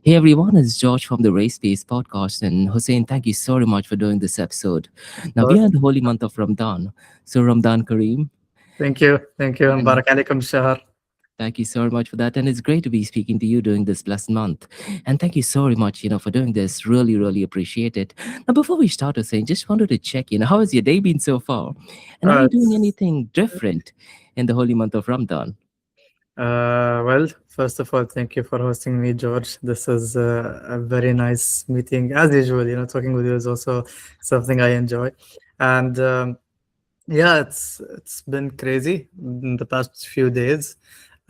Hey everyone, it's George from the Race Space podcast. And Hussein, thank you so much for doing this episode. Of Now, we are course. in the holy month of Ramadan. So, Ramadan Kareem. Thank you. Thank you. And Barak alaikum shahar. thank you so much for that. And it's great to be speaking to you during this blessed month. And thank you so much, for doing this. Really, really appreciate it. Now, before we start, Hussein, just wanted to check, how has your day been so far? And are you doing It's, anything different in the holy month of Ramadan? well, first of all, thank you for hosting me, George. This is a very nice meeting. As usual, talking with you is also something I enjoy. And yeah, it's been crazy in the past few days.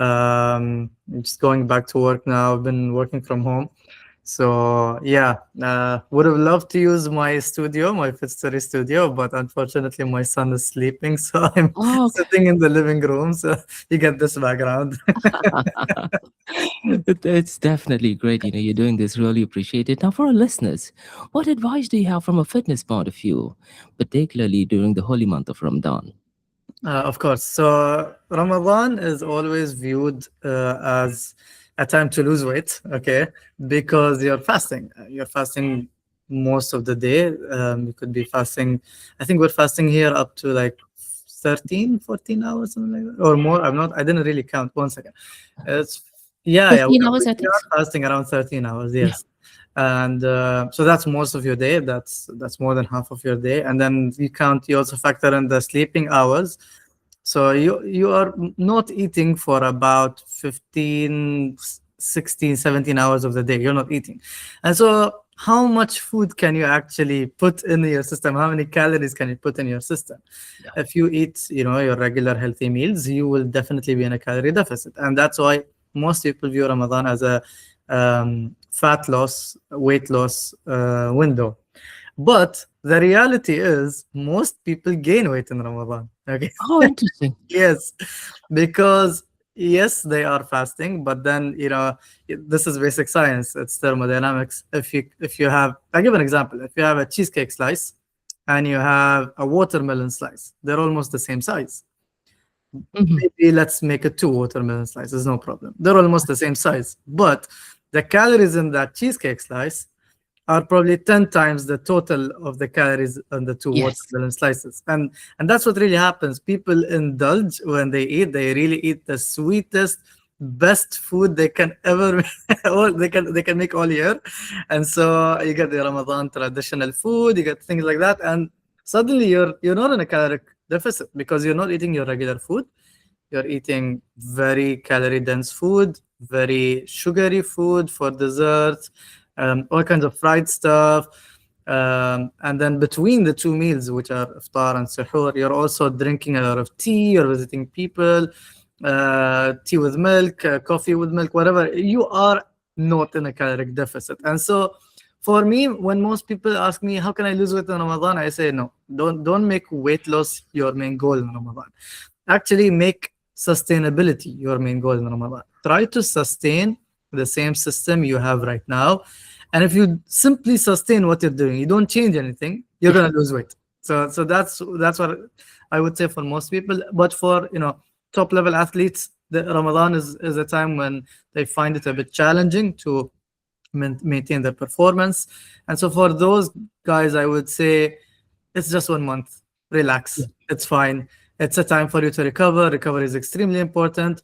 Just going back to work now. I've been working from home. So yeah, would have loved to use my studio, my FitStory studio, but unfortunately my son is sleeping, so I'm Oh, sitting in the living room. So you get this background. it's definitely great. You're doing this. Really appreciate it. Now, for our listeners, what advice do you have from a fitness point of view, particularly during the holy month of Ramadan? Of course. So Ramadan is always viewed as a time to lose weight, okay? Because you're fasting. You're fasting most of the day. You could be fasting. I think we're fasting here up to like 13, 14 hours, something like that, or more. I didn't really count. One second. It's yeah, we 15 are, hours, we I think so. are fasting around 13 hours, Yeah. yes. And so that's most of your day. That's more than half of your day. And then you also factor in the sleeping hours. So you are not eating for about 15, 16, 17 hours of the day. You're not eating. And so how much food can you actually put in your system? How many calories can you put in your system? Yeah. If you eat, your regular healthy meals, you will definitely be in a calorie deficit. And that's why most people view Ramadan as a fat loss, weight loss window. But the reality is most people gain weight in Ramadan. Okay. Oh, interesting. Yes, because yes, they are fasting, but then this is basic science. It's thermodynamics. If you have, I give an example. If you have a cheesecake slice and you have a watermelon slice, they're almost the same size. Hmm. Maybe let's make it two watermelon slices, no problem. They're almost the same size, but the calories in that cheesecake slice are probably 10 times the total of the calories on the two Yes. watermelon slices. And that's what really happens. People indulge when they eat. They really eat the sweetest, best food they can ever or they can make all year. And so you get the Ramadan traditional food, you get things like that, and suddenly you're not in a caloric deficit because you're not eating your regular food. You're eating very calorie dense food, very sugary food for dessert, all kinds of fried stuff. And then between the two meals, which are iftar and suhoor, you're also drinking a lot of tea, you're visiting people, tea with milk, coffee with milk, whatever. You are not in a caloric deficit. And so for me, when most people ask me, how can I lose weight in Ramadan? I say, no, don't make weight loss your main goal in Ramadan. Actually, make sustainability your main goal in Ramadan. Try to sustain the same system you have right now. And if you simply sustain what you're doing, you don't change anything, you're Yeah. gonna lose weight. So that's what I would say for most people. But for top level athletes, the Ramadan is a time when they find it a bit challenging to maintain their performance. And so for those guys, I would say it's just 1 month. Yeah. Relax. It's fine. It's a time for you to recover. Recovery is extremely important.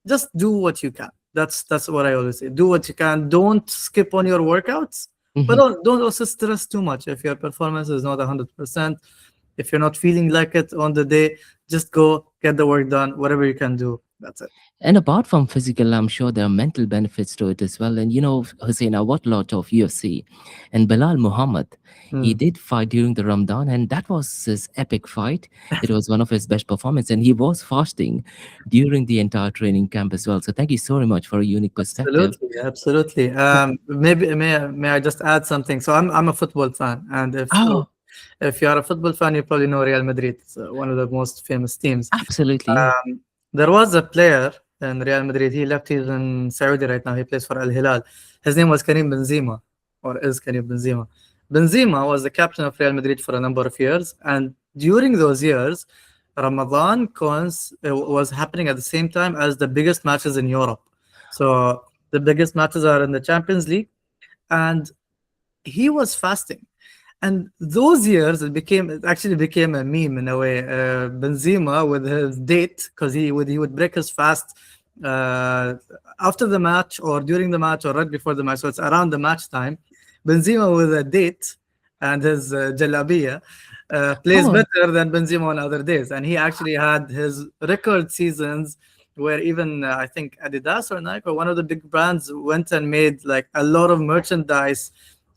Just do what you can. That's what I always say. Do what you can. Don't skip on your workouts, but Hmm. don't also stress too much. If your performance is not 100%, if you're not feeling like it on the day, just go get the work done. Whatever you can do. That's it. And apart from physical, I'm sure there are mental benefits to it as well. And Hussein, I watched a lot of UFC, and Bilal Muhammad, he Hmm. did fight during the Ramadan, and that was his epic fight. It was one of his best performances, and he was fasting during the entire training camp as well. So thank you so very much for a unique perspective. Absolutely, absolutely. Maybe may I just add something? So I'm a football fan, and Oh, if you are a football fan, you probably know Real Madrid. It's one of the most famous teams. absolutely, yeah. There was a player in Real Madrid. He left. He's in Saudi right now. He plays for Al Hilal. His name was Karim Benzema, or is Karim Benzema. Benzema was the captain of Real Madrid for a number of years, and during those years, Ramadan was happening at the same time as the biggest matches in Europe. So the biggest matches are in the Champions League, and he was fasting. And those years, it actually became a meme in a way. Benzema with his date, because he would break his fast uh, after the match or during the match or right before the match. So it's around the match time. Benzema with a date and his jalabiya plays Oh, better than Benzema on other days. And he actually had his record seasons where even I think Adidas or Nike or one of the big brands went and made like a lot of merchandise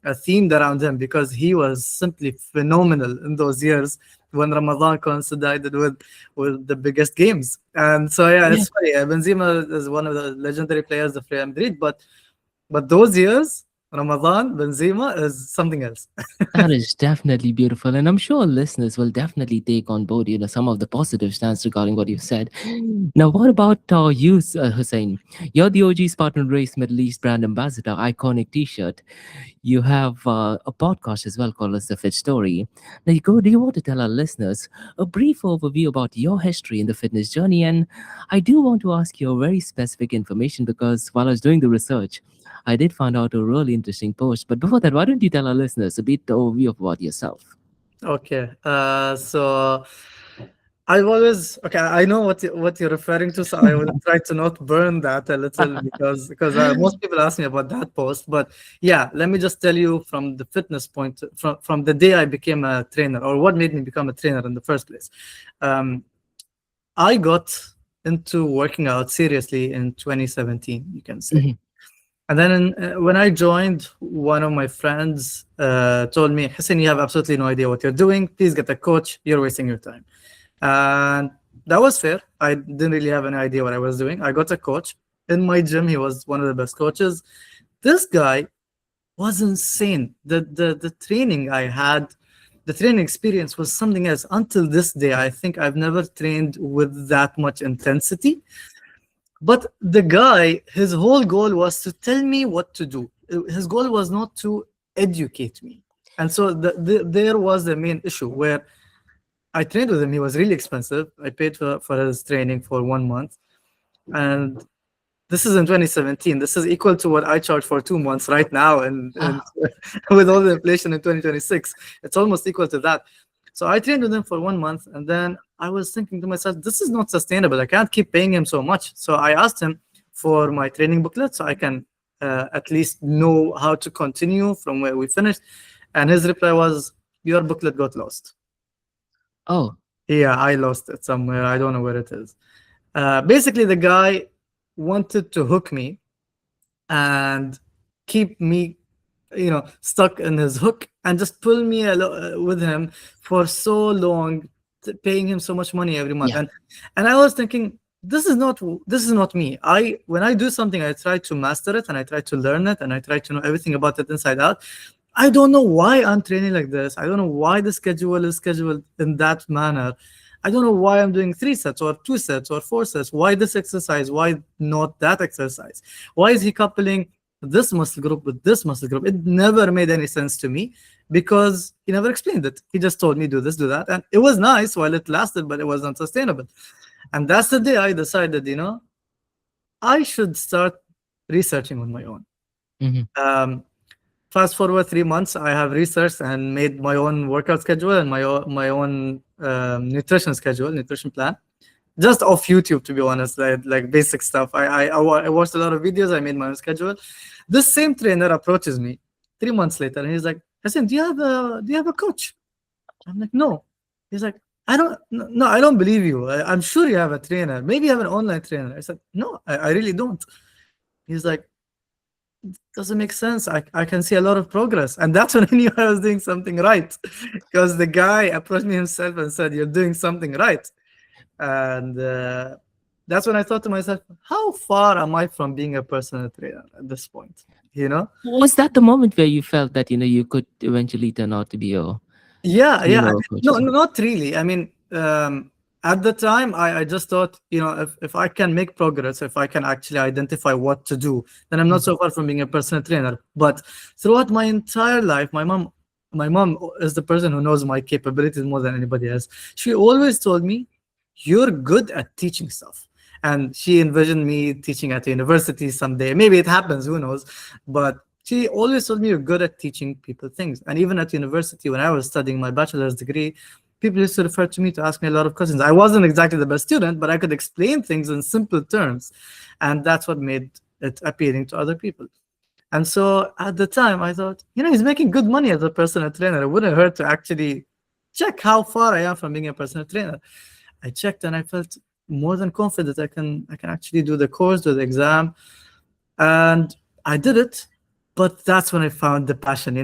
themed around him because he was simply phenomenal in those years when Ramadan coincided with the biggest games. And so yeah, yeah. it's funny. Benzema is one of the legendary players of Real Madrid, but those years, Ramadan, Benzema is something else. That is definitely beautiful, and I'm sure listeners will definitely take on board, some of the positive stance regarding what you've said. Now, what about you, Hussein? You're the OG Spartan Race Middle East brand ambassador, iconic T-shirt. You have a podcast as well called as the FitStory. Now, do you want to tell our listeners a brief overview about your history in the fitness journey? And I do want to ask you a very specific information because while I was doing the research, I did find out a really interesting post. But before that, why don't you tell our listeners a bit overview of about yourself? Okay. So I've always okay. I know what you're referring to, so I will try to not burn that a little because most people ask me about that post. But yeah, let me just tell you from the fitness point from the day I became a trainer, or what made me become a trainer in the first place. Um, I got into working out seriously in 2017, you can say. Mhm. And then when I joined, one of my friends told me, Hussein, you have absolutely no idea what you're doing. Please get a coach. You're wasting your time. And that was fair. I didn't really have any idea what I was doing. I got a coach in my gym. He was one of the best coaches. This guy was insane. The training I had, the training experience was something else. Until this day, I think I've never trained with that much intensity. But the guy, his whole goal was to tell me what to do. His goal was not to educate me. And so there was the main issue where I trained with him. He was really expensive. I paid for his training for 1 month. And this is in 2017. This is equal to what I charge for 2 months right now. And Ah, with all the inflation in 2026, it's almost equal to that. So I trained with him for 1 month. And then I was thinking to myself, this is not sustainable. I can't keep paying him so much. So I asked him for my training booklet so I can at least know how to continue from where we finished. And his reply was, your booklet got lost. oh, Yeah, I lost it somewhere. I don't know where it is. Basically, the guy wanted to hook me and keep me, stuck in his hook and just pull me with him for so long, paying him so much money every month. yeah. And I was thinking, this is not me. When I do something, I try to master it and I try to learn it and I try to know everything about it inside out. I don't know why I'm training like this. I don't know why the schedule is scheduled in that manner. I don't know why I'm doing 3 sets or 2 sets or 4 sets. Why this exercise? Why not that exercise? Why is he coupling this muscle group with this muscle group? It never made any sense to me because he never explained it. He just told me do this, do that. And it was nice while it lasted, but it wasn't sustainable. And that's the day I decided, I should start researching on my own. Hmm. Um, Fast forward 3 months, I have researched and made my own workout schedule and my own nutrition schedule, nutrition plan, just off YouTube, to be honest, like basic stuff. I watched a lot of videos. I made my own schedule. This same trainer approaches me 3 months later, and he's like, "Hassan, do you have a coach?" I'm like, "No." He's like, "I don't, no, I don't believe you. I'm sure you have a trainer. Maybe you have an online trainer." I said, "No, I really don't." He's like, doesn't make sense. I can see a lot of progress. And that's when I knew I was doing something right. Because the guy approached me himself and said, you're doing something right. And that's when I thought to myself, how far am I from being a personal trainer at this point? You know? Was that the moment where you felt that you could eventually turn out to be a Yeah, yeah. trainer or coach No, as well? not really. I mean, at the time, I just thought, if I can make progress, if I can actually identify what to do, then I'm not Mhm. so far from being a personal trainer. But throughout my entire life, my mom is the person who knows my capabilities more than anybody else. She always told me, "You're good at teaching stuff." And she envisioned me teaching at a university someday. Maybe it happens, who knows? But she always told me you're good at teaching people things. And even at university, when I was studying my bachelor's degree, people used to refer to me to ask me a lot of questions. I wasn't exactly the best student, but I could explain things in simple terms. And that's what made it appealing to other people. And so at the time, I thought, he's making good money as a personal trainer. It wouldn't hurt to actually check how far I am from being a personal trainer. I checked and I felt more than confident I can actually do the course, do the exam, and I did it. But that's when I found the passion.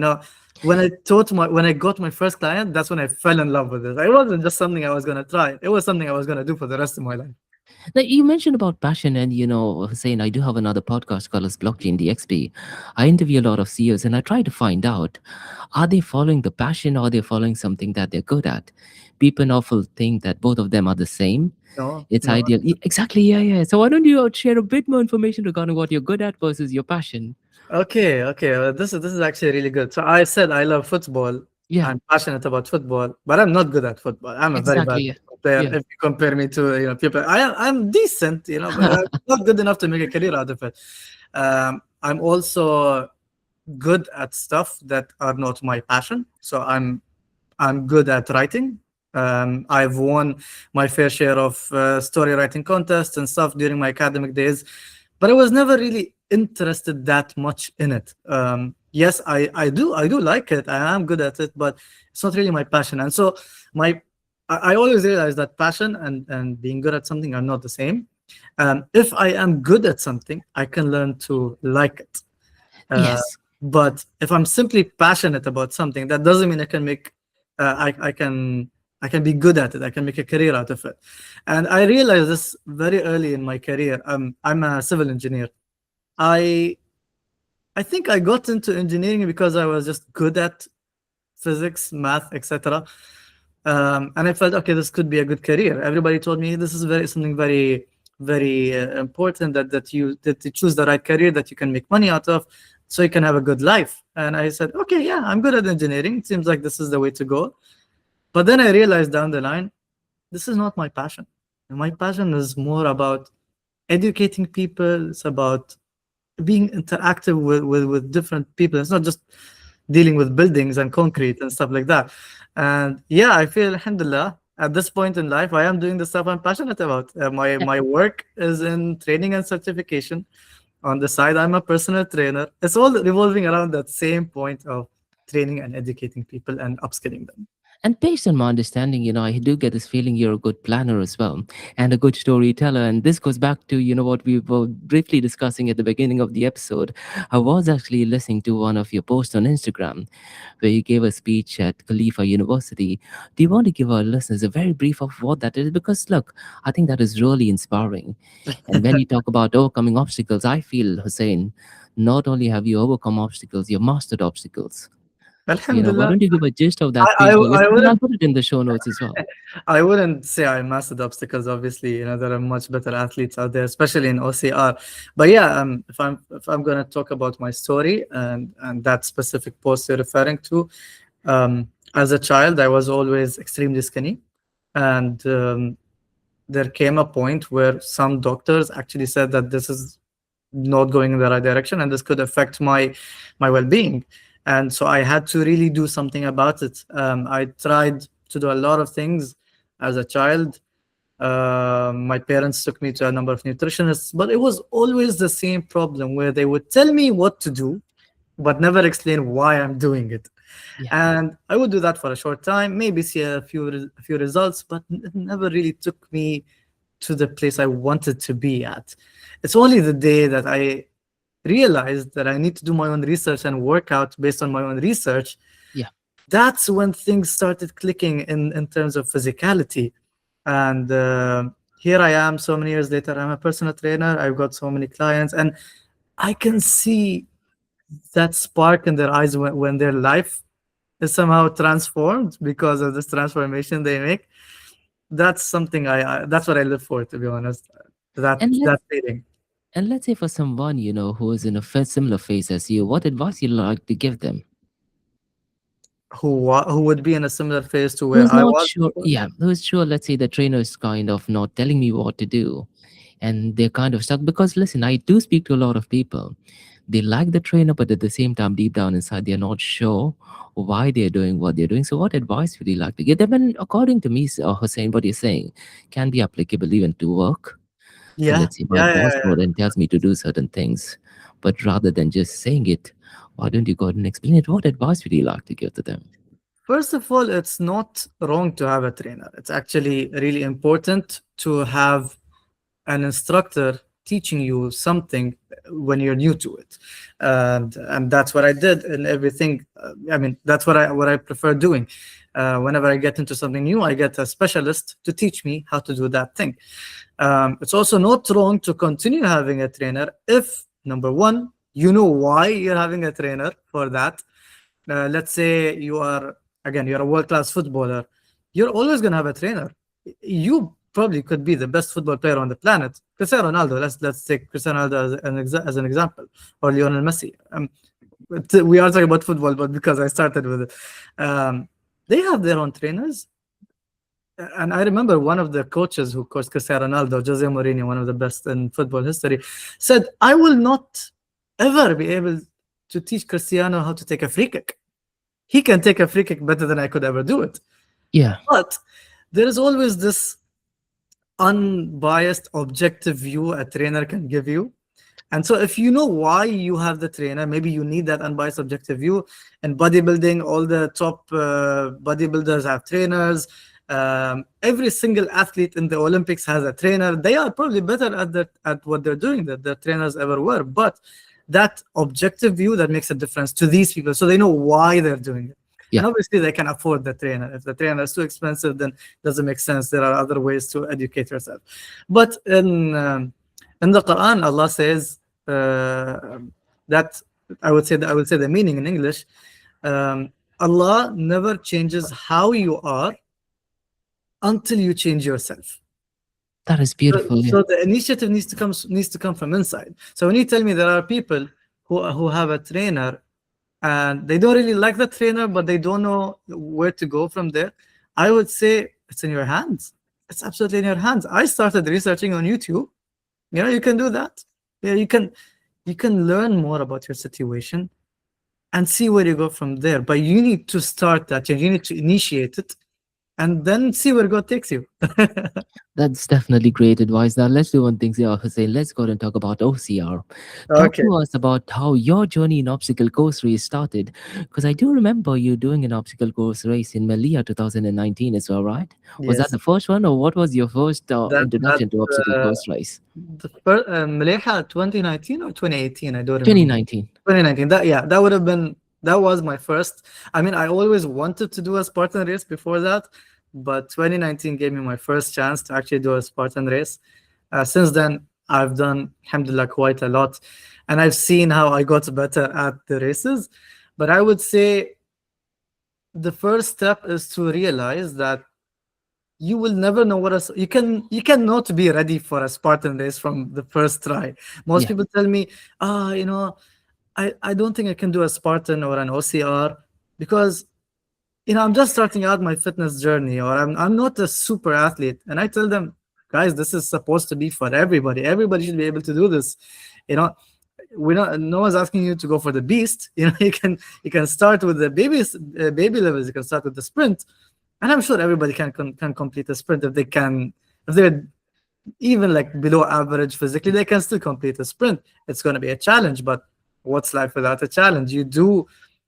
When I got my first client, that's when I fell in love with it. It wasn't just something I was gonna try. It was something I was gonna do for the rest of my life. Now, you mentioned about passion, and Hussein, I do have another podcast called as Blockchain DXP. I interview a lot of CEOs, and I try to find out, are they following the passion, or are they following something that they're good at? People often think that both of them are the same. No, It's no. ideal. Exactly, yeah, yeah. So why don't you share a bit more information regarding what you're good at versus your passion? Okay, okay. This is actually really good. So I said I love football. Yeah, I'm passionate about football, but I'm not good at football. I'm a very bad exactly. Yeah, football player. yeah. If you compare me to people, I'm decent, but I'm not good enough to make a career out of it. I'm also good at stuff that are not my passion. So I'm good at writing. I've won my fair share of story writing contests and stuff during my academic days, but I was never really interested that much in it. Yes, I do like it. I am good at it, but it's not really my passion. And so my I always realize that passion and being good at something are not the same. If I am good at something, I can learn to like it. Uh, Yes. but if I'm simply passionate about something, that doesn't mean I can make I can be good at it. I can make a career out of it. And I realized this very early in my career. I'm a civil engineer. I I think I got into engineering because I was just good at physics, math, etc. And I felt, okay, this could be a good career. Everybody told me this is something very, very important that you choose the right career that you can make money out of, so you can have a good life. And I said, okay, yeah, I'm good at engineering. It seems like this is the way to go. But then I realized down the line, this is not my passion. My passion is more about educating people. It's about being interactive with different people. It's not just dealing with buildings and concrete and stuff like that. And yeah, I feel, alhamdulillah, at this point in life, I am doing the stuff I'm passionate about. My work is in training and certification. On the side, I'm a personal trainer. It's all revolving around that same point of training and educating people and upskilling them. And based on my understanding, I do get this feeling you're a good planner as well and a good storyteller. And this goes back to, what we were briefly discussing at the beginning of the episode. I was actually listening to one of your posts on Instagram where you gave a speech at Khalifa University. Do you want to give our listeners a very brief of what that is? Because look, I think that is really inspiring. And when you talk about overcoming obstacles, I feel, Hussein, not only have you overcome obstacles, you've mastered obstacles. So, why Alhamdulillah. don't you give a gist of I, that I, speech? Well, I and I'll wouldn't put it in the show notes as well. I wouldn't say I mastered obstacles. Obviously, there are much better athletes out there, especially in OCR. But yeah, if I'm gonna talk about my story and that specific post you're referring to, as a child, I was always extremely skinny, and there came a point where some doctors actually said that this is not going in the right direction and this could affect my well-being. And so I had to really do something about it. I tried to do a lot of things as a child. My parents took me to a number of nutritionists, but it was always the same problem where they would tell me what to do but never explain why I'm doing it. Yeah. And I would do that for a short time, maybe see a few results, but it never really took me to the place I wanted to be at. It's only the day that I realized that I need to do my own research and work out based on my own research. Yeah. That's when things started clicking in terms of physicality. And here I am so many years later. I'm a personal trainer. I've got so many clients, and I can see that spark in their eyes when their life is somehow transformed because of this transformation they make. That's something that's what I live for, to be honest. That And let's that feeling. and let's say for someone, who is in a similar phase as you, what advice you'd like to give them? Who would be in a similar phase to where Who's I not was sure, before? yeah, who's sure, let's say the trainer is kind of not telling me what to do and they're kind of stuck. Because listen, I do speak to a lot of people. they like the trainer, but at the same time, deep down inside, they're not sure why they're doing what they're doing. So, what advice would you like to give them? And according to me, Hussein, what you're saying can be applicable even to work. So, Yeah, let's say my yeah, boss yeah, more yeah. than tells me to do certain things, but rather than just saying it, why don't you go ahead and explain it? What advice would you like to give to them? First of all, it's not wrong to have a trainer. It's actually really important to have an instructor teaching you something when you're new to it, and that's what I did in everything. I mean, that's what I prefer doing. Whenever I get into something new, I get a specialist to teach me how to do that thing. It's also not wrong to continue having a trainer if, number one, you know why you're having a trainer for that. Let's say you're a world-class footballer. You're always going to have a trainer. You probably could be the best football player on the planet. Cristiano Ronaldo, let's take Cristiano Ronaldo as an example, or Lionel Messi. We are talking about football, but because I started with it, they have their own trainers. And I remember one of the coaches who coached Cristiano Ronaldo, Jose Mourinho, one of the best in football history, said, "I will not ever be able to teach Cristiano how to take a free kick. He can take a free kick better than I could ever do it." Yeah, But there is always this unbiased, objective view a trainer can give you. And so, if you know why you have the trainer, maybe you need that unbiased, objective view. In bodybuilding, all the top bodybuilders have trainers. Every single athlete in the Olympics has a trainer. They are probably better at what they're doing than the trainers ever were. But that objective view that makes a difference to these people, so they know why they're doing it. And yeah, obviously, they can afford the trainer. If the trainer is too expensive, then it doesn't make sense. There are other ways to educate yourself. But in the Quran, Allah says that I would say the meaning in English. Allah never changes how you are until you change yourself. that is So, beautiful. Yeah, so the initiative needs to come from inside. So when you tell me there are people who have a trainer and they don't really like the trainer, but they don't know where to go from there, I would say it's in your hands. It's absolutely in your hands. I started researching on YouTube. You can do that. Yeah, you can learn more about your situation and see where you go from there. But you need to start that change. You need to initiate it and then see where God takes you. that's definitely great advice. Now, let's do one thing, yeah, Hussein. Let's go ahead and talk about OCR. Talk Okay. to us about how your journey in obstacle course race started. Because I do remember you doing an obstacle course race in Malia 2019 as well, right? Was that Yes. the first one, or what was your first That introduction to obstacle uh, course race? the first Malaysia 2019 or 2018. I don't remember. 2019. 2019. That would have been that was my first. I mean, I always wanted to do a Spartan race before that, but 2019 gave me my first chance to actually do a Spartan race. Since then, I've done, alhamdulillah, quite a lot, and I've seen how I got better at the races. But I would say the first step is to realize that you will never know what you cannot be ready for a Spartan race from the first try. Most Yeah. people tell me, I don't think I can do a Spartan or an OCR because I'm just starting out my fitness journey, or I'm not a super athlete. And I tell them, guys, this is supposed to be for everybody. Everybody should be able to do this. You know, we're not no one's asking you to go for the beast. You can start with the baby levels. You can start with the sprint, and I'm sure everybody can complete a sprint if they're even like below average physically, they can still complete a sprint. It's going to be a challenge, but what's life without a challenge? You do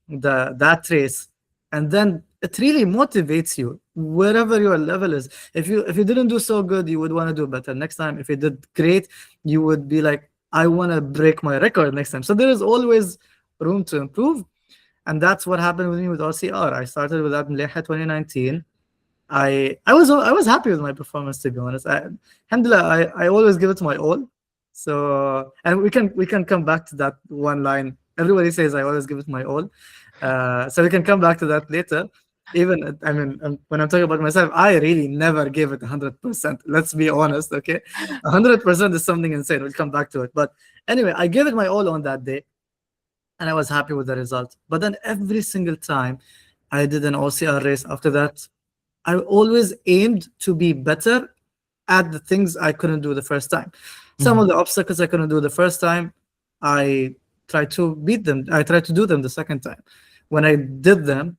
that race, and then it really motivates you wherever your level is. If you didn't do so good, you would want to do better next time. If you did great, you would be like, I want to break my record next time. So there is always room to improve, and that's what happened with me with OCR. I started with that in Leha 2019. I was happy with my performance, to be honest. Alhamdulillah, I always give it my all. So, and we can come back to that one line. Everybody says I always give it my all. So we can come back to that later. Even I mean, when I'm talking about myself, I really never gave it 100%. Let's be honest, okay? 100% is something insane. We'll come back to it. But anyway, I gave it my all on that day, and I was happy with the result. But then every single time I did an OCR race after that, I always aimed to be better at the things I couldn't do the first time. Some Mhm. of the obstacles I couldn't do the first time, I try to beat them. I tried to do them the second time. When I did them,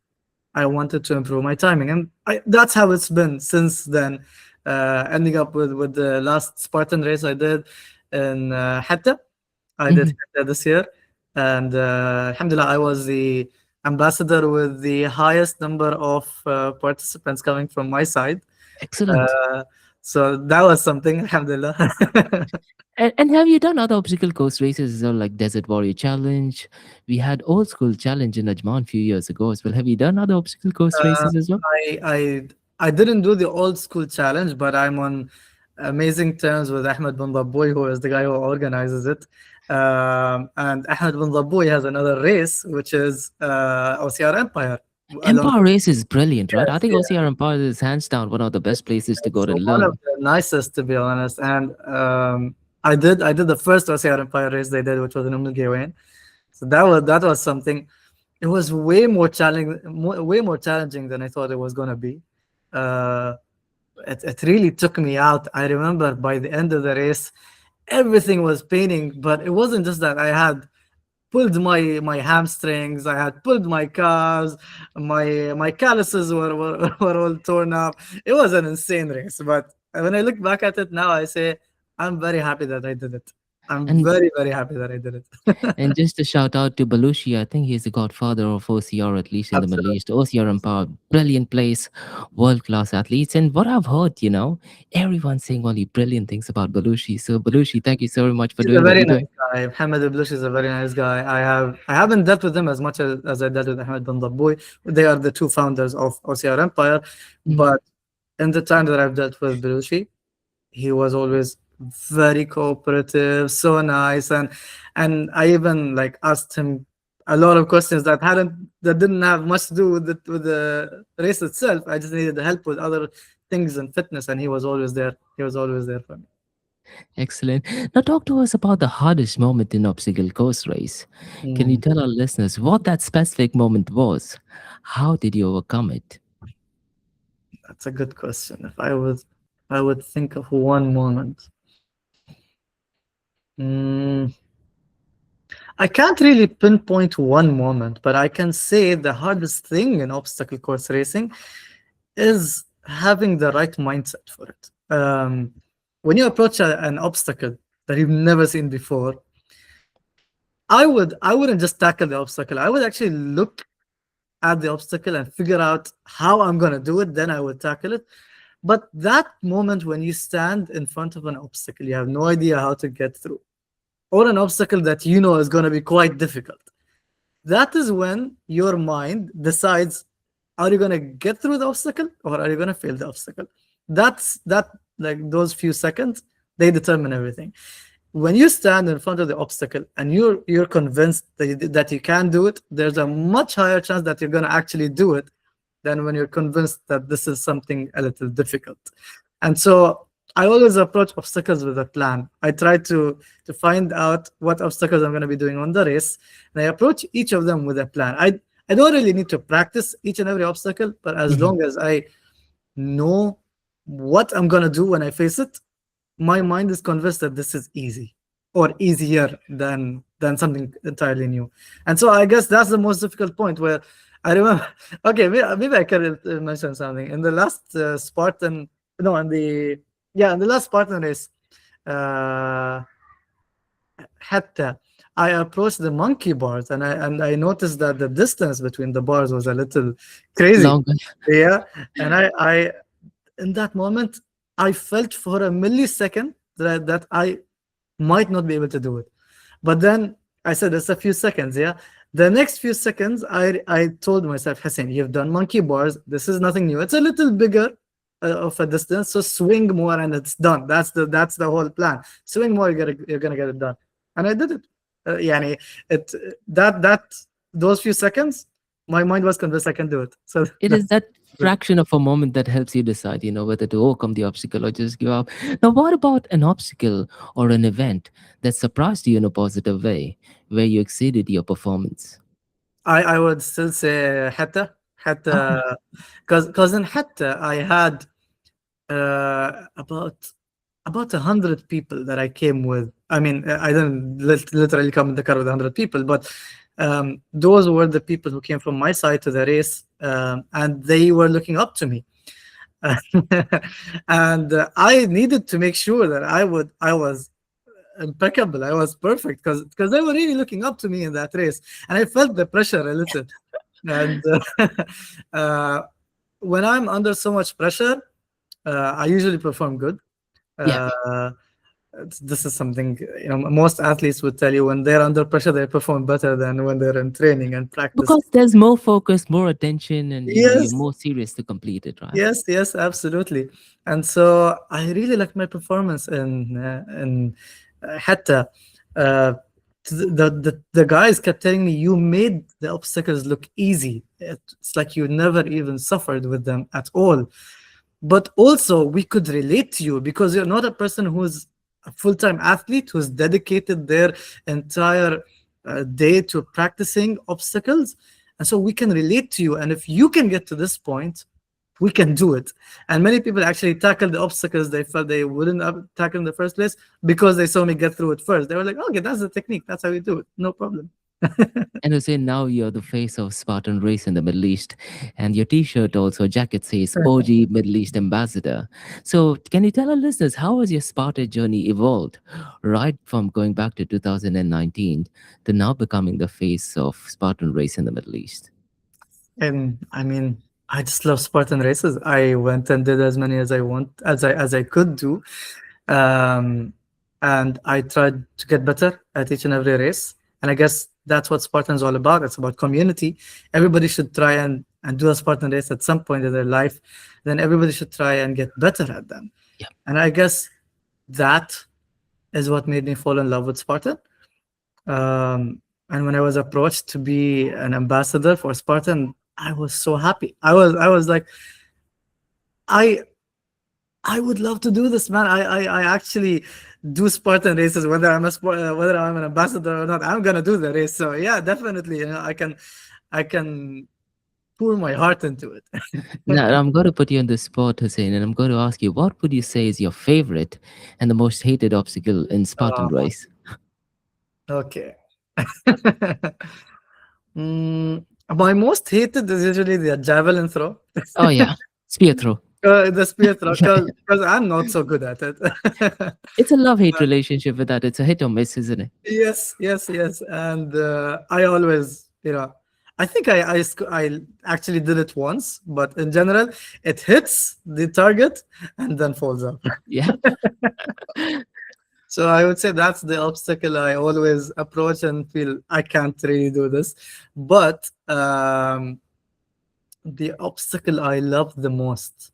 I wanted to improve my timing, and that's how it's been since then. Ending up with the last Spartan race I did in Hatta. I did Mhm. Hatta this year, and Alhamdulillah, I was the ambassador with the highest number of participants coming from my side. Excellent. Uh, so that was something, Alhamdulillah. And have you done other obstacle course races as well, like Desert Warrior Challenge? We had Old School Challenge in Ajman a few years ago as well. Have you done other obstacle course Uh, races as well? I didn't do the old school challenge, but I'm on amazing terms with Ahmed bin Dabboui, who is the guy who organizes it. And Ahmed bin Dabboui has another race, which is OCR Empire. Along Empire with, Race is brilliant, right? I yes, think yeah, OCR Empire is hands down one of the best places to go it's and one of learn. the nicest, to be honest. And I did the first OCR Empire race they did, which was in Gawain. So that was something. It was way more challenging than I thought it was gonna be. Uh, it really took me out. I remember by the end of the race, everything was paining, but it wasn't just that. I had pulled my hamstrings, I had pulled my calves, my calluses were all torn up. It was an insane race, but when I look back at it now, I say I'm very happy that I did it. I'm And very, very happy that I did it. and just a shout out to Belushi. I think he's the godfather of OCR, at least in the Middle Absolutely. East. OCR Empire, brilliant place, world class athletes. And what I've heard, everyone's saying only brilliant things about Belushi. So, Belushi, thank you so much for He's a doing what very you're nice doing. guy. Mohammed Iblush is a very nice guy. I haven't dealt with him as much as I dealt with Ahmed bin Dabboui. They are the two founders of OCR Empire. Mhm. But in the time that I've dealt with Belushi, he was always very cooperative, so nice, and I even like asked him a lot of questions that didn't have much to do with the race itself. I just needed help with other things in fitness, and he was always there. He was always there for me. Excellent. Now, talk to us about the hardest moment in obstacle course race. Can you Mm, tell our listeners what that specific moment was? How did you overcome it? that's a good question. If I would think of one moment. Mm, I can't really pinpoint one moment, but I can say the hardest thing in obstacle course racing is having the right mindset for it. When you approach an obstacle that you've never seen before, I wouldn't just tackle the obstacle. I would actually look at the obstacle and figure out how I'm gonna do it. Then I would tackle it. But that moment when you stand in front of an obstacle, you have no idea how to get through, or an obstacle that you know is gonna be quite difficult. That is when your mind decides, are you going to get through the obstacle or are you going to fail the obstacle? That like those few seconds, they determine everything. When you stand in front of the obstacle and you're convinced that you can do it, there's a much higher chance that you're going to actually do it than when you're convinced that this is something a little difficult. And so I always approach obstacles with a plan. I try to find out what obstacles I'm going to be doing on the race, and I approach each of them with a plan. I don't really need to practice each and every obstacle, but as Mhm. long as I know what I'm going to do when I face it, my mind is convinced that this is easy or easier than something entirely new. And so I guess that's the most difficult point where I remember. Okay, maybe I can mention something in the last Spartan. No, in the yeah, in the last Spartan race, uh, Hatta, I approached the monkey bars and I noticed that the distance between the bars was a little crazy. Longer. Yeah, and I in that moment I felt for a millisecond that I might not be able to do it. But then I said, it's a few seconds, yeah. The next few seconds, I told myself, Hussein, you've done monkey bars. This is nothing new. It's a little bigger of a distance, so swing more and it's done. That's the whole plan. Swing more, you're gonna get it done. And I did it. Yani, it that those few seconds, my mind was convinced I can do it. So It is that's that fraction of a moment that helps you decide, whether to overcome the obstacle or just give up. Now, what about an obstacle or an event that surprised you in a positive way, where you exceeded your performance? I would still say Oh, Hatta, because in Hatta I had about about 100 people that I came with. I mean, I didn't literally come in the car with 100 people, but those were the people who came from my side to the race, and they were looking up to me. And I needed to make sure that I was impeccable. I was perfect because they were really looking up to me in that race, and I felt the pressure a little. And uh, when I'm under so much pressure, I usually perform good. Yeah. Uh, this is something, most athletes would tell you, when they're under pressure they perform better than when they're in training and practice. Because there's more focus, more attention, and you're Yes, more serious to complete it, right? yes, yes, absolutely. And so I really liked my performance in Hatta. Uh, the guys kept telling me, you made the obstacles look easy. It's like you never even suffered with them at all. But also we could relate to you because you're not a person who's a full-time athlete who's dedicated their entire day to practicing obstacles, and so we can relate to you, and if you can get to this point, we can do it. And many people actually tackle the obstacles they felt they wouldn't tackle in the first place because they saw me get through it first. They were like, okay, that's the technique, that's how we do it, no problem. And you say now you're the face of Spartan Race in the Middle East, and your T-shirt also jacket says OG Middle East Ambassador. So can you tell our listeners how has your Spartan journey evolved, right from going back to 2019 to now becoming the face of Spartan Race in the Middle East? And I mean, I just love Spartan races. I went and did as many as I could do, um, and I tried to get better at each and every race. And I guess that's what Spartan's all about. It's about community. Everybody should try and do a Spartan race at some point in their life. Then everybody should try and get better at them. Yeah. And I guess that is what made me fall in love with Spartan. And when I was approached to be an ambassador for Spartan, I was so happy. I was like, I I would love to do this, man. I actually do Spartan races, whether whether I'm an ambassador or not. I'm gonna do the race. So yeah, definitely, I can pour my heart into it. Now I'm going to put you on the spot, Hussein, and I'm going to ask you, what would you say is your favorite and the most hated obstacle in Spartan Uh, Race? okay. My most hated is usually the javelin throw. Oh yeah, spear throw. The spear throw, because I'm not so good at it. It's a love-hate relationship with that. It's a hit or miss, isn't it? Yes, yes, yes. And I always, I think I actually did it once, but in general, it hits the target and then falls up. Yeah. So I would say that's the obstacle I always approach and feel I can't really do this. But the obstacle I love the most,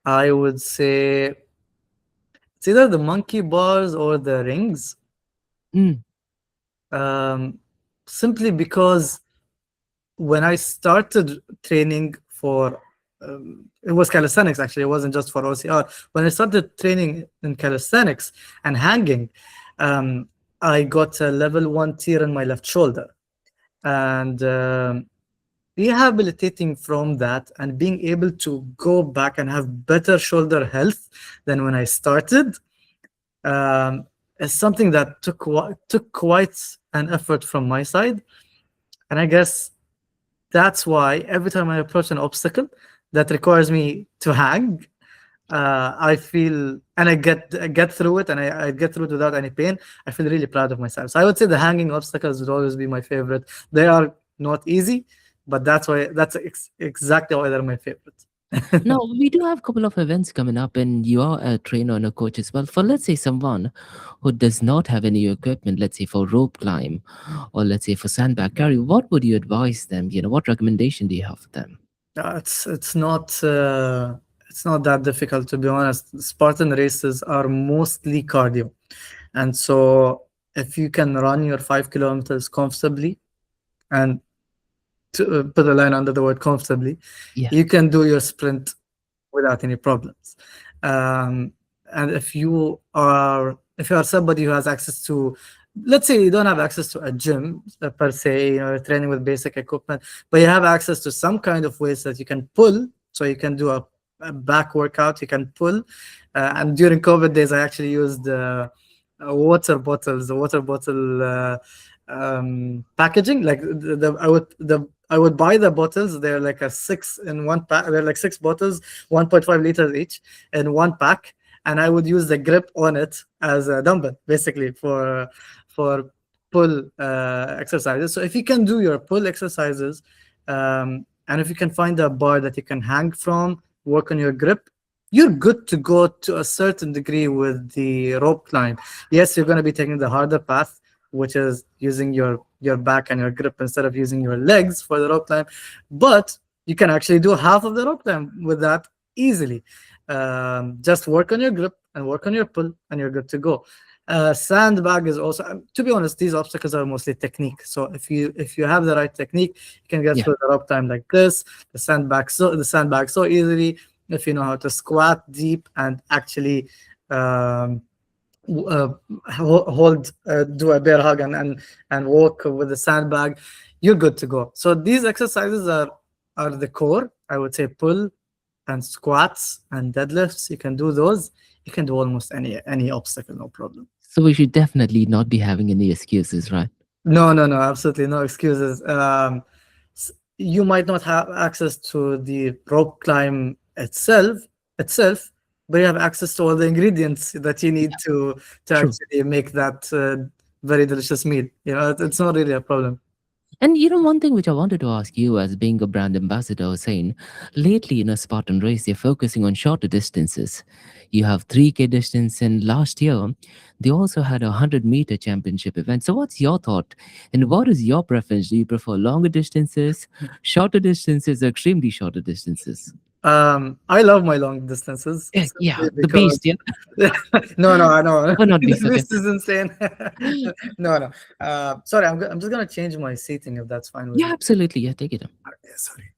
I would say it's either the monkey bars or the rings. Mm, Um, Simply because when I started training for, it was calisthenics actually, it wasn't just for OCR. When I started training in calisthenics and hanging, I got a level 1 tear in my left shoulder. And rehabilitating from that and being able to go back and have better shoulder health than when I started, is something that took quite an effort from my side. And I guess that's why every time I approach an obstacle that requires me to hang, I feel, and I get through it, and I get through it without any pain. I feel really proud of myself. So I would say the hanging obstacles would always be my favorite. They are not easy, but that's exactly why they're my favorite. Now, we do have a couple of events coming up, and you are a trainer and a coach as well. For, let's say, someone who does not have any equipment, let's say for rope climb or let's say for sandbag carry, what would you advise them? What recommendation do you have for them? It's not that difficult, to be honest. Spartan races are mostly cardio, and so if you can run your 5 kilometers comfortably, and to put a line under the word comfortably, Yeah. you can do your sprint without any problems. Um, and if you are somebody who has access to, let's say you don't have access to a gym per se, you're training with basic equipment, but you have access to some kind of weights that you can pull, so you can do back workout. You can pull, and during COVID days, I actually used water bottles, the water bottle packaging. Like I would buy the bottles. They're like a six in one pack. They're like six bottles, 1.5 liters each, in one pack, and I would use the grip on it as a dumbbell, basically for pull exercises. So if you can do your pull exercises, and if you can find a bar that you can hang from, work on your grip, you're good to go to a certain degree with the rope climb. Yes, you're going to be taking the harder path, which is using your back and your grip instead of using your legs for the rope climb, but you can actually do half of the rope climb with that easily. Just work on your grip and work on your pull, and you're good to go. Sandbag is also, to be honest, these obstacles are mostly technique. So if you have the right technique, you can get Yeah. through the rope time like this. The sandbag so easily, if you know how to squat deep and actually um, hold, do a bear hug, and walk with the sandbag, you're good to go. So these exercises are the core. I would say pull and squats and deadlifts. You can do those. You can do almost any obstacle, no problem. So we should definitely not be having any excuses, right? No, no, no, absolutely no excuses. You might not have access to the rope climb itself, but you have access to all the ingredients that you need Yeah. to True. actually make that very delicious meal. It's not really a problem. And one thing which I wanted to ask you as being a brand ambassador, Hussein, lately in a Spartan race, they're focusing on shorter distances. You have 3K distance, and last year, they also had a 100-meter championship event. So, what's your thought? And what is your preference? Do you prefer longer distances, shorter distances, or extremely shorter distances? I love my long distances Yeah, simply yeah, the because beast, yeah. no, no, I know Or not beast, okay. this is insane. No, no. Sorry, I'm just gonna change my seating if that's fine with Yeah, you. absolutely. Yeah, take it. Okay, sorry.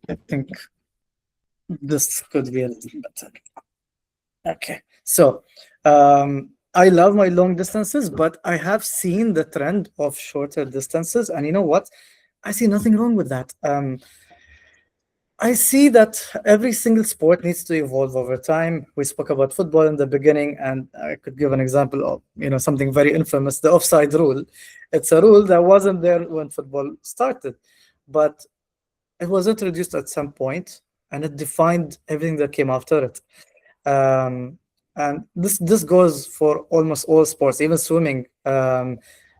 I think this could be a little better. Okay. So, I love my long distances, but I have seen the trend of shorter distances. And you know what? I see nothing wrong with that. I see that every single sport needs to evolve over time. We spoke about football in the beginning, and I could give an example of something very infamous, the offside rule. It's a rule that wasn't there when football started, but it was introduced at some point, and it defined everything that came after it. Um, and this goes for almost all sports, even swimming.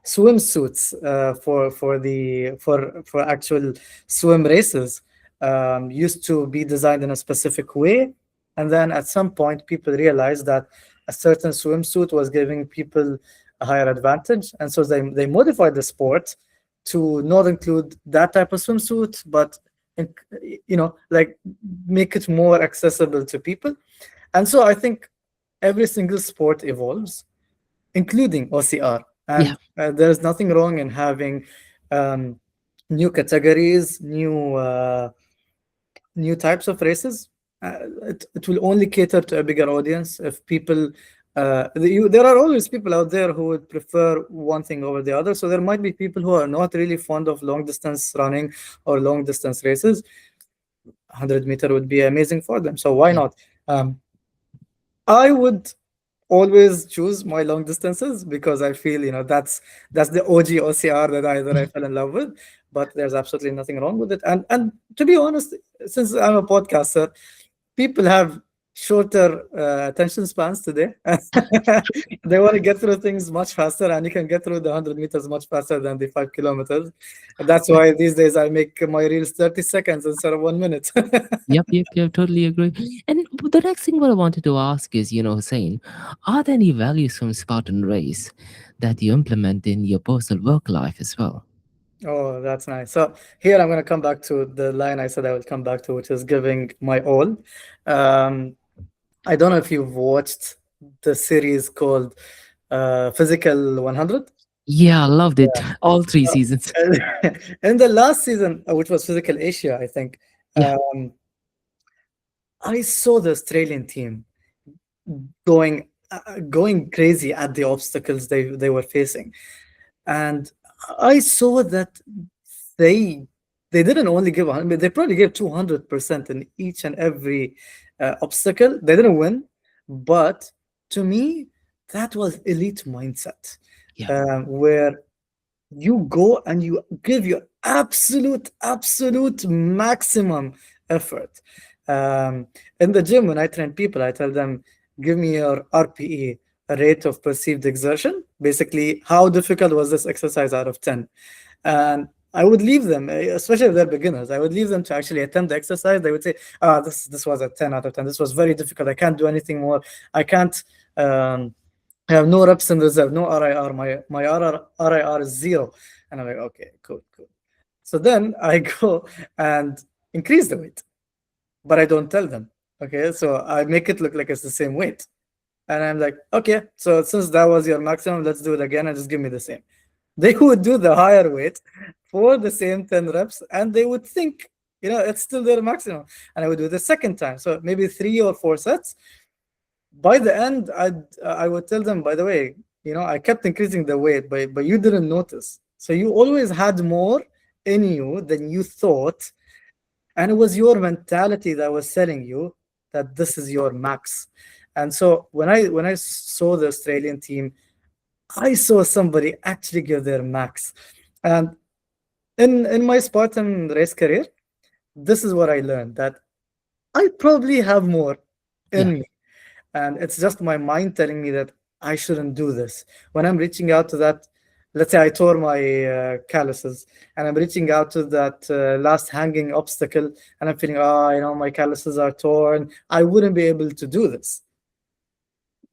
Swimsuits for actual swim races used to be designed in a specific way, and then at some point people realized that a certain swimsuit was giving people a higher advantage, and so they modified the sport to not include that type of swimsuit, but in- like make it more accessible to people. And so I think every single sport evolves, including OCR. Yeah. And there's nothing wrong in having um, new categories, new types of races. It will only cater to a bigger audience if people. There are always people out there who would prefer one thing over the other. So there might be people who are not really fond of long distance running or long distance races. 100-meter would be amazing for them. So why Yeah. not? I would always choose my long distances because I feel that's the OG OCR that I fell in love with. But there's absolutely nothing wrong with it. And to be honest, since I'm a podcaster, people have shorter attention spans today. They want to get through things much faster, and you can get through the 100 meters much faster than the 5 kilometers. That's why these days I make my reels 30 seconds instead of 1 minute. Yep, yep, yep, totally agree. And the next thing what I wanted to ask is, Hussein, are there any values from Spartan Race that you implement in your personal work life as well? Oh, that's nice. So here I'm going to come back to the line I said I would come back to, which is giving my all. Um, I don't know if you've watched the series called Physical 100. Yeah, I loved it. All 3 seasons. In the last season, which was Physical Asia, I think, Yeah, um, I saw the Australian team going crazy at the obstacles they were facing, and I saw that they they didn't only give 100, they probably gave 200% in each and every obstacle. They didn't win, but to me, that was elite mindset, Yeah. where you go and you give your absolute maximum effort. Um, in the gym, when I train people, I tell them, give me your RPE, a rate of perceived exertion. Basically, how difficult was this exercise out of 10? And I would leave them, especially if they're beginners, I would leave them to actually attempt the exercise. They would say, this was a 10 out of 10. This was very difficult. I can't do anything more. I can't. I have no reps in reserve, no RIR. My RIR is zero. And I'm like, okay, cool, cool. So then I go and increase the weight, but I don't tell them. Okay, so I make it look like it's the same weight. And I'm like, okay, so since that was your maximum, let's do it again and just give me the same. They would do the higher weight for the same 10 reps, and they would think, it's still their maximum. And I would do the second time. So maybe 3 or 4 sets. By the end, I would tell them, by the way, I kept increasing the weight, but you didn't notice. So you always had more in you than you thought, and it was your mentality that was telling you that this is your max. And so when I saw the Australian team, I saw somebody actually give their max. And in my Spartan race career, this is what I learned, that I probably have more Yeah. in me. And it's just my mind telling me that I shouldn't do this. When I'm reaching out to that, let's say I tore my calluses, and I'm reaching out to that last hanging obstacle, and I'm feeling, my calluses are torn. I wouldn't be able to do this.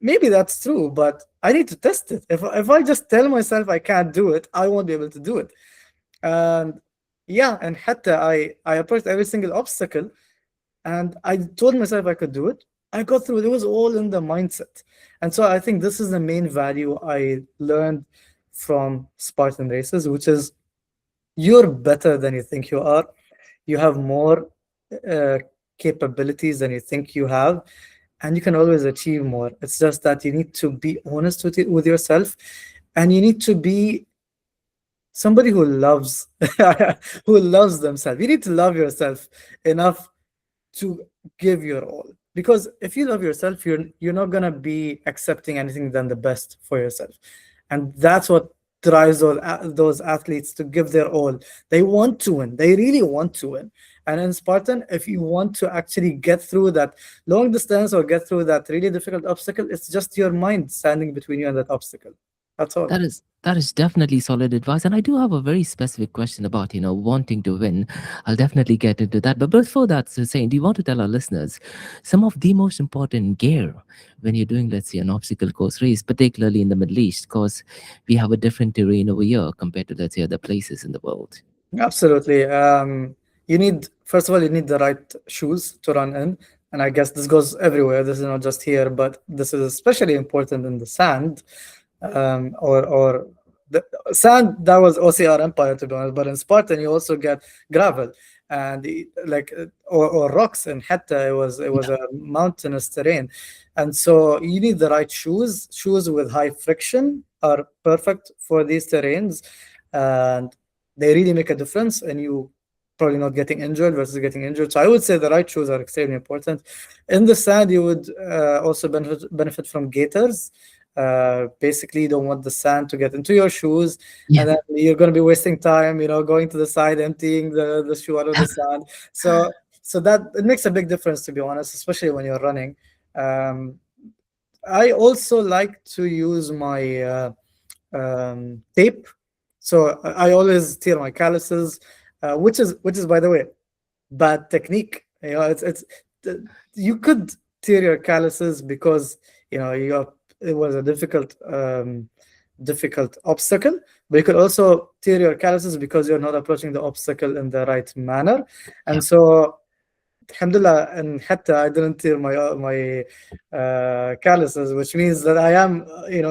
Maybe that's true, but I need to test it. If I just tell myself I can't do it, I won't be able to do it. And yeah, and hatta I approached every single obstacle, and I told myself I could do it. I got through it. It was all in the mindset. And so I think this is the main value I learned from Spartan races, which is you're better than you think you are. You have more uh, capabilities than you think you have, and you can always achieve more. It's just that you need to be honest with yourself, and you need to be somebody who loves who loves themselves. You need to love yourself enough to give your all, because if you love yourself, you're not going to be accepting anything than the best for yourself. And that's what drives those athletes to give their all. They want to win, they really want to win. And in Spartan, if you want to actually get through that long distance or get through that really difficult obstacle, it's just your mind standing between you and that obstacle. That's all. That is definitely solid advice. And I do have a very specific question about, wanting to win. I'll definitely get into that. But before that, Hussein, do you want to tell our listeners some of the most important gear when you're doing, let's say, an obstacle course race, particularly in the Middle East, because we have a different terrain over here compared to, let's say, other places in the world. Absolutely. You need, first of all, you need the right shoes to run in. And I guess this goes everywhere. This is not just here, but this is especially important in the sand, or the sand. That was OCR Empire, to be honest. But in Spartan, you also get gravel and or rocks. In Hatta, it was Yeah. a mountainous terrain, and so you need the right shoes. Shoes with high friction are perfect for these terrains, and they really make a difference. And you probably not getting injured versus getting injured. So I would say the right shoes are extremely important. In the sand, you would also benefit from gaiters. Basically, you don't want the sand to get into your shoes, Yeah. and then you're going to be wasting time, going to the side, emptying the shoe out of the sand. So that it makes a big difference, to be honest, especially when you're running. Um, I also like to use my tape. So I always tear my calluses, which is by the way bad technique. It's you could tear your calluses because it was a difficult obstacle, but you could also tear your calluses because you're not approaching the obstacle in the right manner. Yeah. And so alhamdulillah, and hatta I didn't tear my calluses, which means that I am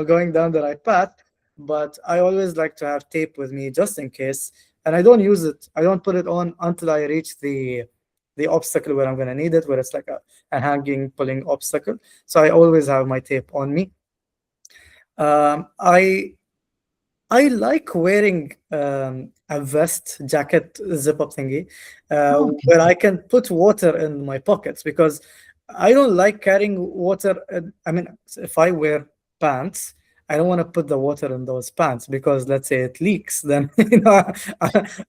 going down the right path. But I always like to have tape with me just in case, and I don't use it. I don't put it on until I reach the obstacle where I'm going to need it, where it's like a hanging, pulling obstacle. So I always have my tape on me. I I like wearing a vest, jacket, zip up thingy, Oh, okay. where I can put water in my pockets because I don't like carrying water. I mean, if I wear pants, I don't want to put the water in those pants because let's say it leaks, then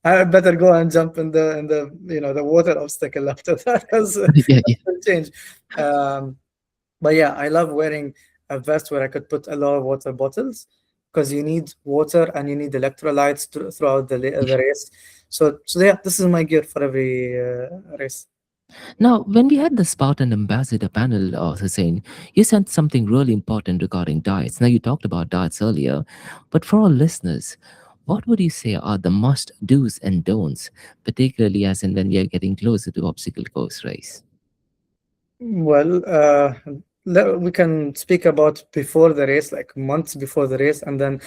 I better go and jump in the the water obstacle after that because Yeah, yeah. will change. Um, but yeah, I love wearing a vest where I could put a lot of water bottles because you need water and you need electrolytes throughout the race. So yeah, this is my gear for every race. Now, when we had the Spartan Ambassador panel, Hussein, you said something really important regarding diets. Now, you talked about diets earlier, but for our listeners, what would you say are the must do's and don'ts, particularly as in when we are getting closer to obstacle course race? Well, we can speak about before the race, like months before the race, and then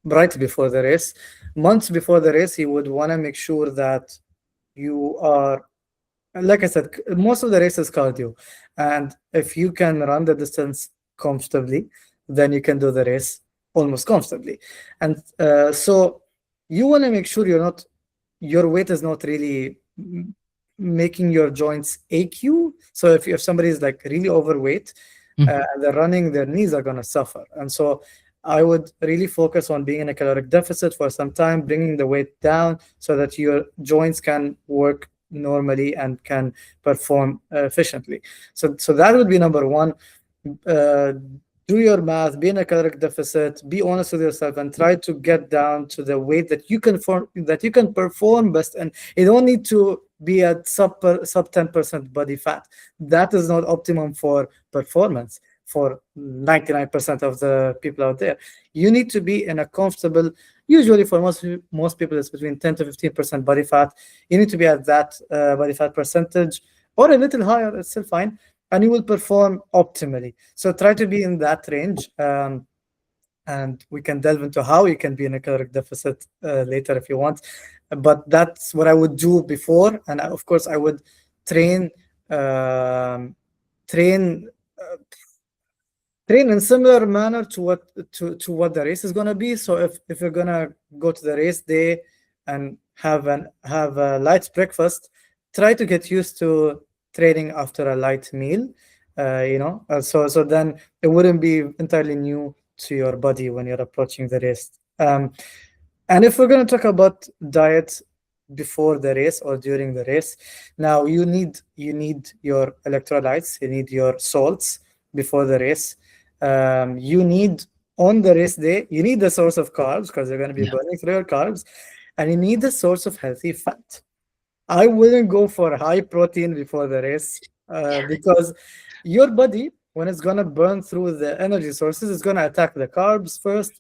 right before the race. Months before the race, you would want to make sure that you are, like I said, most of the race is cardio, and if you can run the distance comfortably, then you can do the race almost comfortably. And so you want to make sure your weight is not really making your joints ache you. So if somebody is like really overweight Mhm. and they're running, their knees are going to suffer. And so I would really focus on being in a caloric deficit for some time, bringing the weight down so that your joints can work normally and can perform efficiently. So that would be number one. Uh, do your math, be in a caloric deficit, be honest with yourself, and try to get down to the weight that that you can perform best. And you don't need to be at sub 10% body fat. That is not optimum for performance for 99% of the people out there. You need to be in a comfortable, usually for most people it's between 10 to 15% body fat. You need to be at that body fat percentage or a little higher, it's still fine, and you will perform optimally. So try to be in that range. And we can delve into how you can be in a caloric deficit later if you want. But that's what I would do before, and of course I would train um, train train in similar manner to what the race is going to be. So if you're going to go to the race day and have a light breakfast, try to get used to training after a light meal. So then it wouldn't be entirely new to your body when you're approaching the race. And if we're going to talk about diet before the race or during the race, now you need your electrolytes, you need your salts before the race. You need on the race day, you need the source of carbs because you're going to be Yeah. burning through your carbs, and you need the source of healthy fat. I wouldn't go for high protein before the race because your body, when it's going to burn through the energy sources, it's going to attack the carbs first,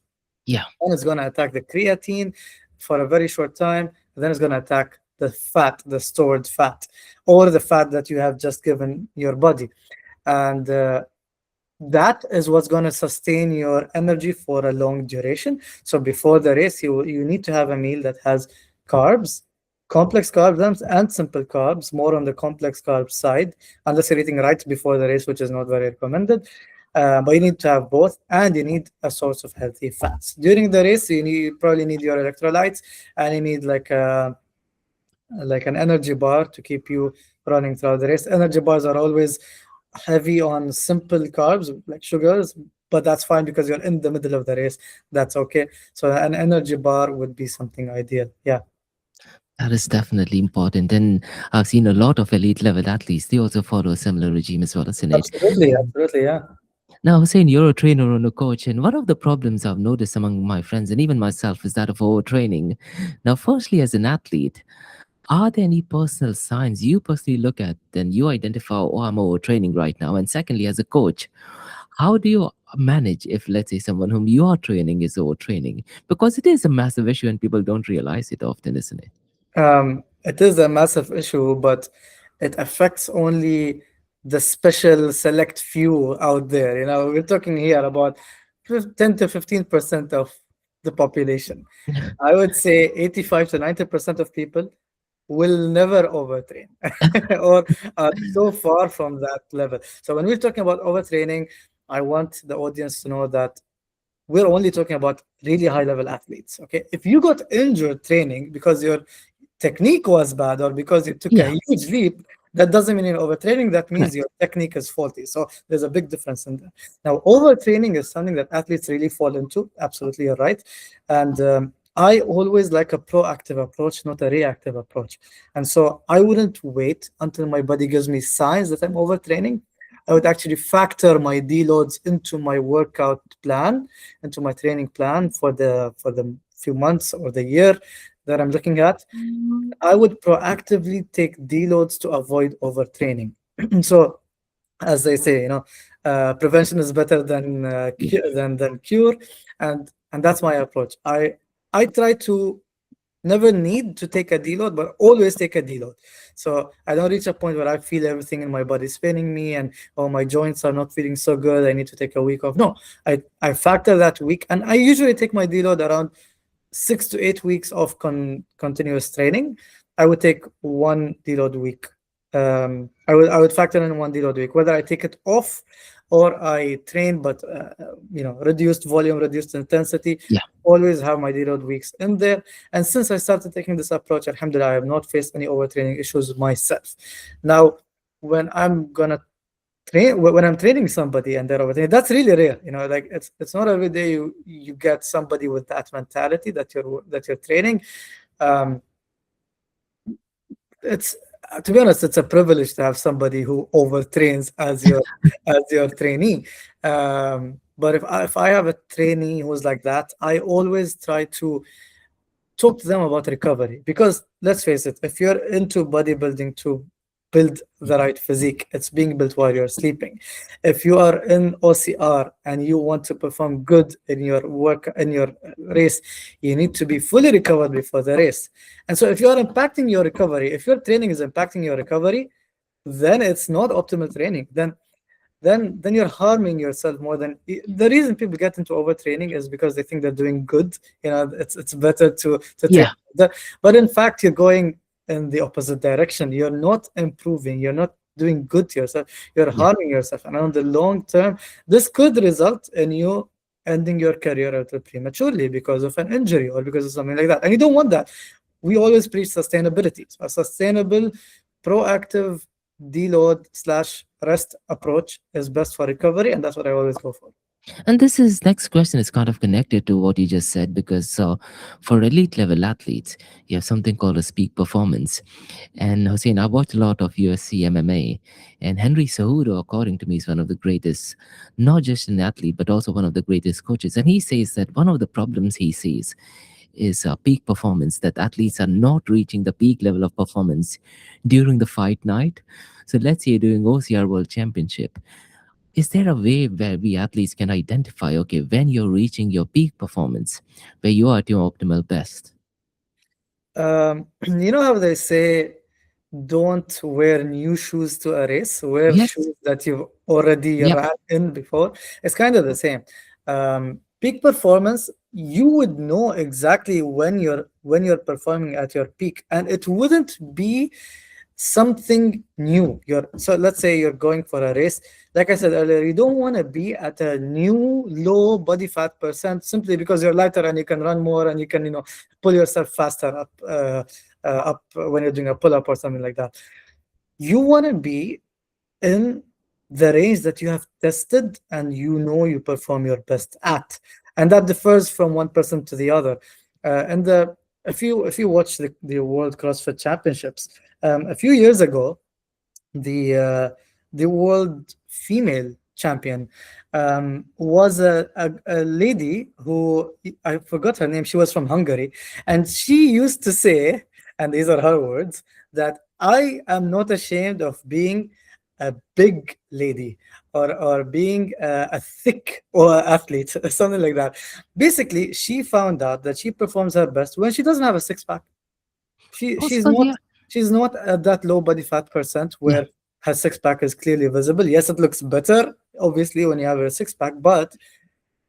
Yeah. then it's going to attack the creatine for a very short time, then it's going to attack the fat, the stored fat, or the fat that you have just given your body. And that is what's going to sustain your energy for a long duration. So before the race, you need to have a meal that has carbs, complex carbs and simple carbs, more on the complex carb side, unless you're eating right before the race, which is not very recommended. But you need to have both, and you need a source of healthy fats. During the race, you probably need your electrolytes, and you need like an energy bar to keep you running throughout the race. Energy bars are always heavy on simple carbs like sugars, but that's fine because you're in the middle of the race. That's okay. So an energy bar would be something ideal. Yeah, That is definitely important. And I've seen a lot of elite level athletes, they also follow a similar regime as well, isn't it? absolutely, absolutely. Yeah. Now, Hussein, you're a trainer and a coach, and one of the problems I've noticed among my friends and even myself is that of overtraining. Now, firstly, as an athlete, are there any personal signs you personally look at and you identify, oh, I'm overtraining right now? And secondly, as a coach, how do you manage if, let's say, someone whom you are training is overtraining? Because it is a massive issue and people don't realize it often, isn't it? It is a massive issue, but it affects only the special select few out there. We're talking here about 10 to 15% of the population. I would say 85 to 90% of people will never overtrain or are so far from that level. So when we're talking about overtraining, I want the audience to know that we're only talking about really high level athletes. Okay, if you got injured training because your technique was bad or because you took a Yeah, huge leap, that doesn't mean you're overtraining. That means correct. your technique is faulty. So there's a big difference in that. Now, overtraining is something that athletes really fall into. Absolutely, you're right. And I always like a proactive approach, not a reactive approach. And so I wouldn't wait until my body gives me signs that I'm overtraining. I would actually factor my deloads into my workout plan, into my training plan for the few months or the year that I'm looking at. I would proactively take deloads to avoid overtraining. So, as they say, prevention is better than than cure, and that's my approach. I try to never need to take a deload, but always take a deload. So I don't reach a point where I feel everything in my body spinning me and oh my joints are not feeling so good. I need to take a week off. No, I factor that week, and I usually take my deload around 6 to 8 weeks of continuous training. I would take one deload week. I would factor in one deload week, whether I take it off or I train, but reduced volume, reduced intensity. Yeah. Always have my deload weeks in there. And since I started taking this approach, Alhamdulillah, I have not faced any overtraining issues myself. Now, when I'm gonna when I'm training somebody and they're overtraining, that's really rare. Like it's not every day you get somebody with that mentality that you're training. Um, it's To be honest, it's a privilege to have somebody who overtrains as your trainee. But if I have a trainee who's like that, I always try to talk to them about recovery, because let's face it, if you're into bodybuilding to build the right physique, it's being built while you're sleeping. If you are in OCR and you want to perform good in your work, in your race, you need to be fully recovered before the race. And so if you are impacting your recovery, if your training is impacting your recovery, then it's not optimal training. Then you're harming yourself more than the reason people get into overtraining is because they think they're doing good. It's better to train. Yeah. But in fact, you're going in the opposite direction. You're not improving. You're not doing good to yourself. You're Yeah. harming yourself. And on the long term, this could result in you ending your career out prematurely because of an injury or because of something like that. And you don't want that. We always preach sustainability. So a sustainable, proactive deload slash rest approach is best for recovery, and that's what I always go for. And this is next question is kind of connected to what you just said because for elite level athletes, you have something called a peak performance. And Hussein, I watched a lot of UFC MMA, and Henry Cejudo, according to me, is one of the greatest, not just an athlete but also one of the greatest coaches. And he says that one of the problems he sees is peak performance, that athletes are not reaching the peak level of performance during the fight night. So let's say you're doing OCR World Championship. Is there a way where we athletes can identify, okay, when you're reaching your peak performance, where you are at your optimal best? You know how they say, don't wear new shoes to a race, wear Yes. shoes that you've already Yep. ran in before. It's kind of the same. Peak performance, you would know exactly when you're performing at your peak, and it wouldn't be something new. So let's say you're going for a race. Like I said earlier, you don't want to be at a new low body fat percent simply because you're lighter and you can run more and you can pull yourself faster up when you're doing a pull up or something like that. You want to be in the range that you have tested and you perform your best at, and that differs from one person to the other. And if you watch the World CrossFit Championships a few years ago, the uh, the world female champion was a lady who, I forgot her name. She was from Hungary, and she used to say, and these are her words, that I am not ashamed of being a big lady or being a thick or athlete, something like that. Basically, she found out that she performs her best when she doesn't have a six pack. she she's Possible, not yeah. she's not at that low body fat percent Yeah. where her six pack is clearly visible. Yes, it looks better obviously when you have a six pack, but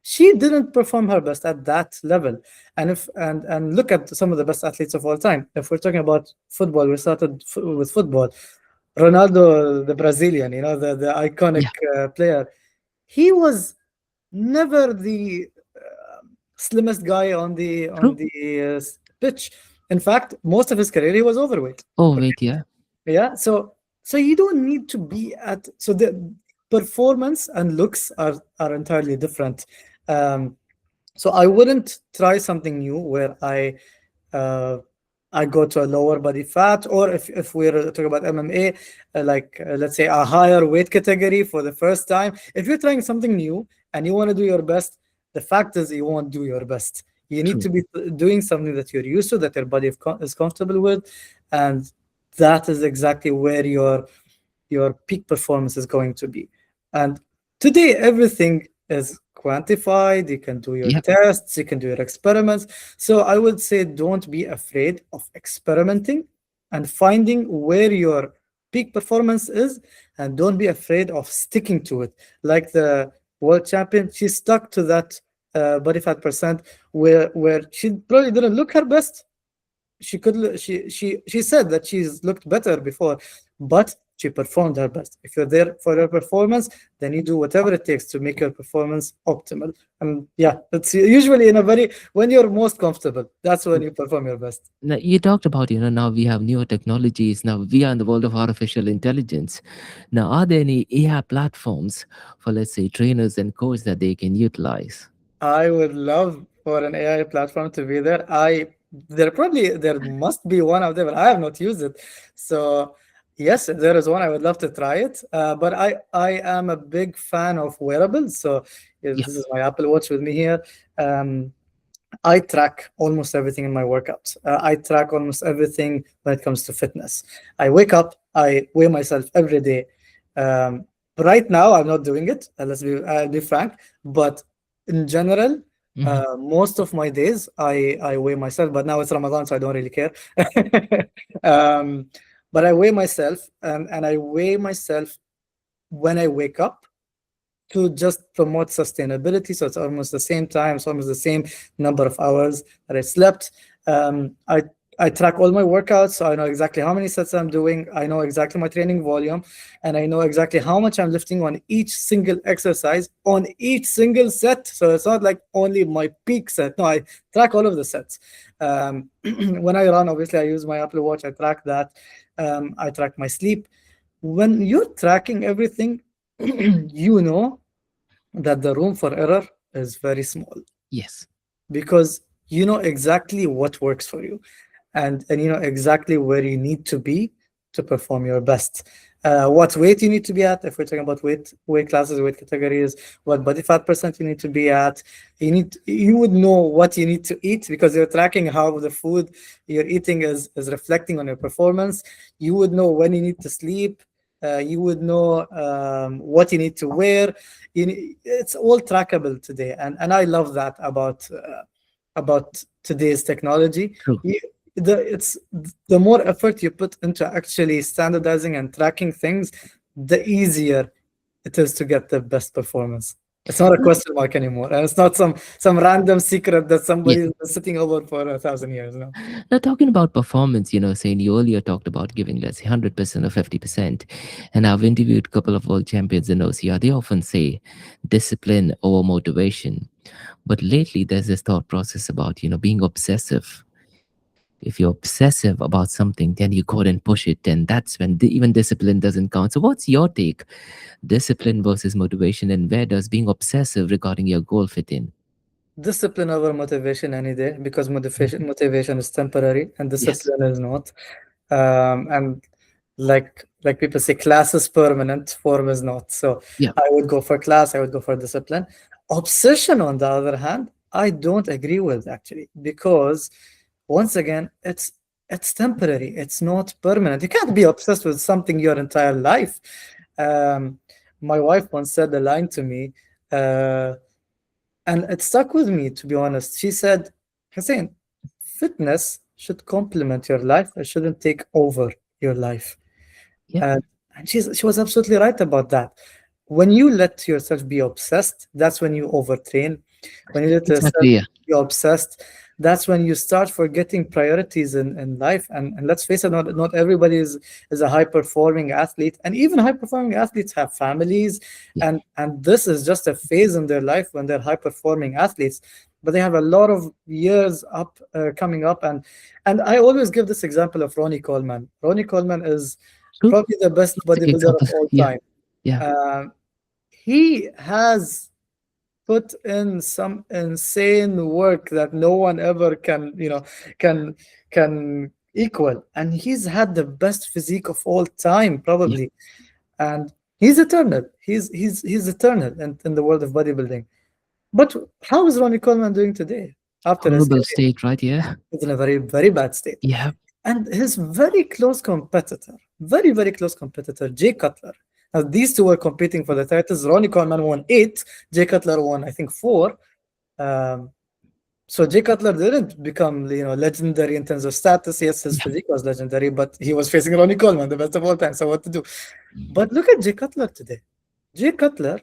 she didn't perform her best at that level. And look at some of the best athletes of all time. If we're talking about football, we started with football. Ronaldo, the Brazilian, the iconic Yeah. player. He was never the slimmest guy on the True. pitch. In fact, most of his career he was overweight. Oh, wait, yeah. Yeah, so you don't need to be at, so the performance and looks are entirely different. Um, so I wouldn't try something new where uh, I go to a lower body fat, or if we're talking about MMA, let's say a higher weight category for the first time. If you're trying something new and you want to do your best, the fact is you won't do your best. You need True. to be doing something that you're used to, that your body is comfortable with, and that is exactly where your peak performance is going to be. And today, everything is quantified. You can do your Yep. tests, you can do your experiments. So I would say don't be afraid of experimenting and finding where your peak performance is, and don't be afraid of sticking to it. Like the world champion, she stuck to that body fat percent where she probably didn't look her best. She could she said that she's looked better before, but she performed her best. If you're there for your performance, then you do whatever it takes to make your performance optimal. And yeah, it's usually in a very, when you're most comfortable, that's when you perform your best. Now, you talked about, now we have newer technologies. Now we are in the world of artificial intelligence. Now, are there any AI platforms for, let's say, trainers and coaches that they can utilize? I would love for an AI platform to be there. There must be one out there, but I have not used it. So yes, if there is one, I would love to try it. But I am a big fan of wearables. So yeah, Yeah. this is my Apple Watch with me here. Um, I track almost everything in my workouts. I track almost everything when it comes to fitness. I wake up, I weigh myself every day. Right now, I'm not doing it. I'll be frank. But in general, Hmm. most of my days, I weigh myself. But now it's Ramadan, so I don't really care. um, but I weigh myself, and I weigh myself when I wake up to just promote sustainability. So it's almost the same time, it's almost the same number of hours that I slept. Um, I I track all my workouts, so I know exactly how many sets I'm doing. I know exactly my training volume, and I know exactly how much I'm lifting on each single exercise, on each single set. So it's not like only my peak set. No, I track all of the sets. When I run, obviously, I use my Apple Watch. I track that. I track my sleep. When you're tracking everything, you know that the room for error is very small, Yes. because you know exactly what works for you, and you know exactly where you need to be to perform your best. What weight you need to be at, if we're talking about weight classes, weight categories, what body fat percent you need to be at. You would know what you need to eat, because you're tracking how the food you're eating is reflecting on your performance. You would know when you need to sleep. You would know what you need to wear. It's all trackable today, and I love that about today's technology. True. It's the more effort you put into actually standardizing and tracking things, the easier it is to get the best performance. It's not a question mark anymore, and it's not some random secret that Yeah. somebody is sitting over for 1,000 years. No. Now, talking about performance, saying you earlier talked about giving, let's say, 100% or 50%. And I've interviewed a couple of world champions in OCR. They often say discipline over motivation. But lately, there's this thought process about, being obsessive. If you're obsessive about something, then you go and push it. And that's when even discipline doesn't count. So, what's your take? Discipline versus motivation, and where does being obsessive regarding your goal fit in? Discipline over motivation any day, because Mhm. motivation is temporary and Yes. discipline is not. And like people say, class is permanent, form is not. So Yeah. I would go for class, I would go for discipline. Obsession, on the other hand, I don't agree with, actually, because once again, it's temporary, it's not permanent. You can't be obsessed with something your entire life. Um, my wife once said a line to me, uh, and it stuck with me, to be honest. She said, Hussein, fitness should complement your life, it shouldn't take over your life. Yeah. And, and she was absolutely right about that. When you let yourself be obsessed, that's when you overtrain. When you let yourself Exactly. Yeah. be obsessed, that's when you start forgetting priorities in life. And let's face it, not everybody is a high performing athlete. And even high performing athletes have families. Yeah. And this is just a phase in their life when they're high performing athletes. but they have a lot of years up coming up. And I always give this example of Ronnie Coleman. Ronnie Coleman is True. probably the best Classic bodybuilder of example. all Yeah. time. Yeah. Um, he has put in some insane work that no one ever can, can equal. And he's had the best physique of all time, Yeah. probably. And he's eternal. He's eternal in the world of bodybuilding. But how is Ronnie Coleman doing today after his Horrible career? state, right? Yeah. He's in a very, very bad state. Yeah. And his very close competitor, very, very close competitor, Jay Cutler. Now, these two were competing for the titles. Ronnie Coleman won 8, Jay Cutler won, I think, 4. Um, so Jay Cutler didn't become, legendary in terms of status. Yes, his Yeah. physique was legendary, but he was facing Ronnie Coleman, the best of all time. So what to do? But look at Jay Cutler today. Jay Cutler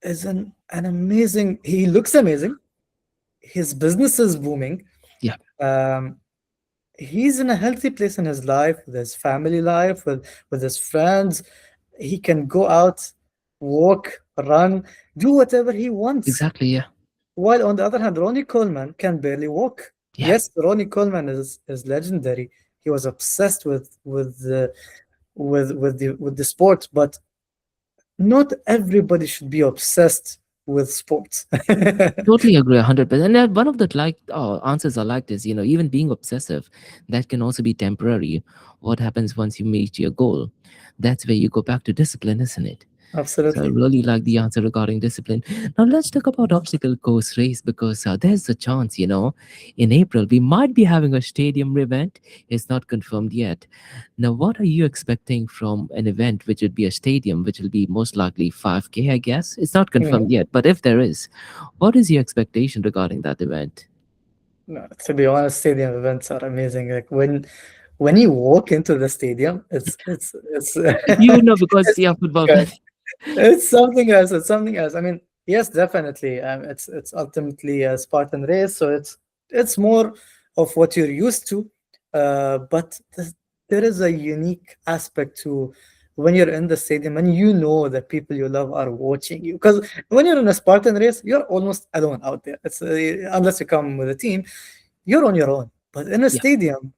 is an amazing. He looks amazing. His business is booming. Yeah. Um, he's in a healthy place in his life, with his family life, with his friends. He can go out, walk, run, do whatever he wants. Exactly. Yeah. While on the other hand, Ronnie Coleman can barely walk. Yeah. Yes, Ronnie Coleman is legendary. He was obsessed with the sport, but not everybody should be obsessed with sports. Totally agree, 100%. And one of the answers I liked is, even being obsessive, that can also be temporary. What happens once you meet your goal? That's where you go back to discipline, isn't it? So I Absolutely. really like the answer regarding discipline. Now let's talk about obstacle course race because there's a chance, in April we might be having a stadium event. It's not confirmed yet. Now, what are you expecting from an event which would be a stadium, which will be most likely 5K, I guess? It's not confirmed Mhm. yet, but if there is, what is your expectation regarding that event? No, to be honest, stadium events are amazing. Like when you walk into the stadium, it's You know, because it's you're a football fan. good. It's something else. It's something else. I mean, yes, definitely. It's ultimately a Spartan race, so it's more of what you're used to. But there is a unique aspect to when you're in the stadium and you know that people you love are watching you. Because when you're in a Spartan race, you're almost alone out there. It's unless you come with a team, you're on your own. But in a Yeah. stadium,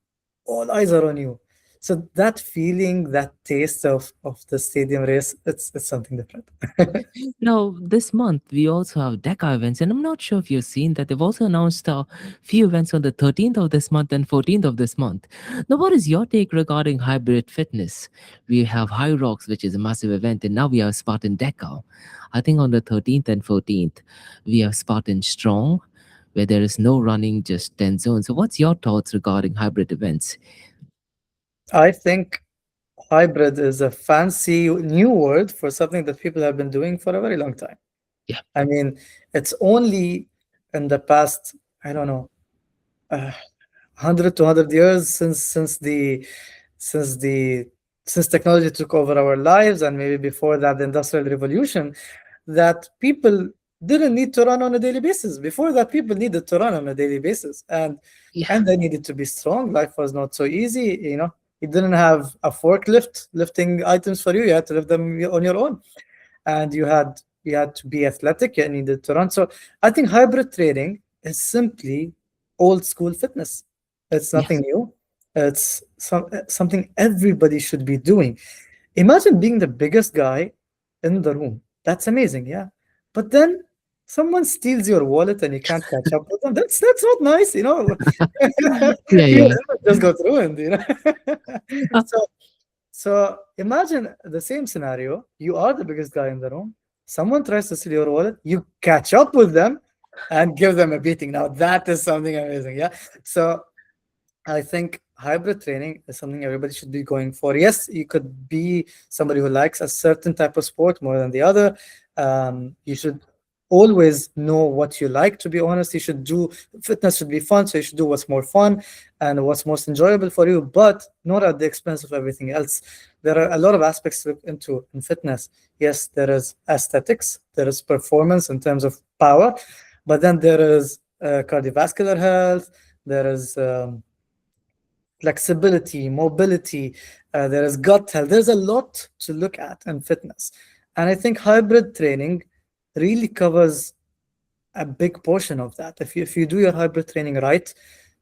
all eyes are on you. So that feeling, that taste of the stadium race, it's something different. Now, this month we also have DEKA events, and I'm not sure if you've seen that they've also announced a few events on the 13th of this month and 14th of this month. Now, what is your take regarding hybrid fitness? We have High Rocks, which is a massive event, and now we have Spartan DEKA. I think on the 13th and 14th, we have Spartan Strong, where there is no running, just 10 zones. So, what's your thoughts regarding hybrid events? I think hybrid is a fancy new word for something that people have been doing for a very long time. Yeah, I mean, it's only in the past, I don't know, 100 to 100 years since the since technology took over our lives, and maybe before that the industrial revolution, that people didn't need to run on a daily basis. Before that, people needed to run on a daily basis, yeah, and they needed to be strong. Life was not so easy. You didn't have a forklift lifting items for you. You had to lift them on your own, and you had to be athletic. You needed to run. So I think hybrid training is simply old school fitness. It's nothing yes, new. It's something everybody should be doing. Imagine being the biggest guy in the room. That's amazing, yeah. But then someone steals your wallet and you can't catch up with them. That's not nice. yeah, Your yeah. image just got ruined. Uh, So imagine the same scenario. You are the biggest guy in the room. Someone tries to steal your wallet. You catch up with them and give them a beating. Now that is something amazing, yeah. So I think hybrid training is something everybody should be going for. Yes, you could be somebody who likes a certain type of sport more than the other. You should always know what you like, to be honest. You should do fitness should be fun, so you should do what's more fun and what's most enjoyable for you, but not at the expense of everything else. There are a lot of aspects to look into in fitness. Yes, there is aesthetics, there is performance in terms of power, but then there is cardiovascular health, there is flexibility, mobility, there is gut health. There's a lot to look at in fitness. And I think hybrid training really covers a big portion of that. If you do your hybrid training right,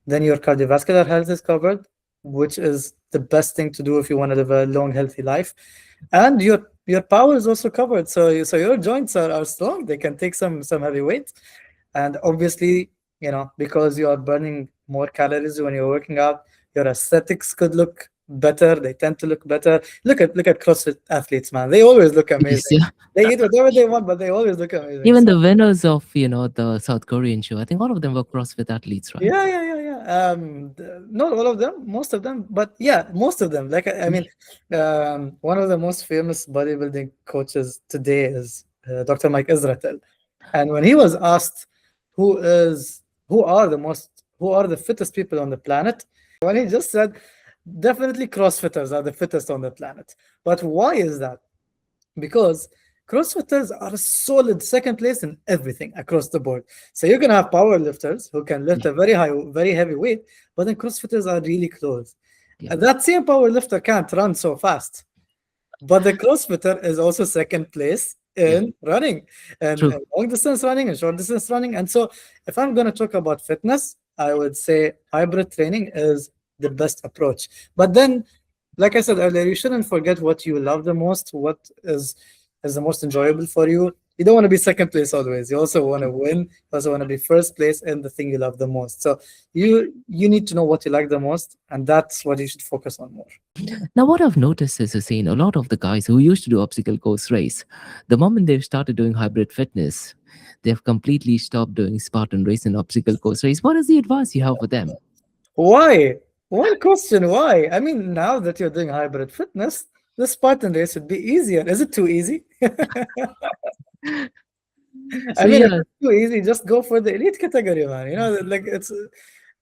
then your cardiovascular health is covered, which is the best thing to do if you want to live a long, healthy life. And your power is also covered. So your joints are strong. They can take some heavy weight. And obviously, because you are burning more calories when you're working out, your aesthetics could look better. They tend to look better. Look at CrossFit athletes, man. They always look Yes, amazing. yeah. They eat whatever they want, but they always look amazing. Even So the winners of, the South Korean show, I think all of them were CrossFit athletes, right? yeah, yeah, yeah, yeah. Not all of them, most of them, but yeah, most of them. Like I mean, one of the most famous bodybuilding coaches today is Dr. Mike Israel, and when he was asked who are the fittest people on the planet, when he just said, definitely CrossFitters are the fittest on the planet. But why is that? Because CrossFitters are a solid second place in everything across the board. So you're gonna have power lifters who can lift Yeah, a very high, very heavy weight, but then CrossFitters are really close. yeah, And that same power lifter can't run so fast, but the CrossFitter is also second place yeah. in running and True. long distance running and short distance running. And so, if I'm going to talk about fitness, I would say hybrid training is the best approach. But then, like I said earlier, you shouldn't forget what you love the most, what is the most enjoyable for you. You don't want to be second place always. You also want to win. You also want to be first place in the thing you love the most. So you need to know what you like the most, and that's what you should focus on more. Now, what I've noticed is, Hussein, a lot of the guys who used to do obstacle course race, the moment they've started doing hybrid fitness, they've completely stopped doing Spartan race and obstacle course race. What is the advice you have for them? Why? One question, why? I mean, now that you're doing hybrid fitness, the Spartan race would be easier. Is it too easy? So I mean, if yeah, it's too easy, just go for the elite category, man. Like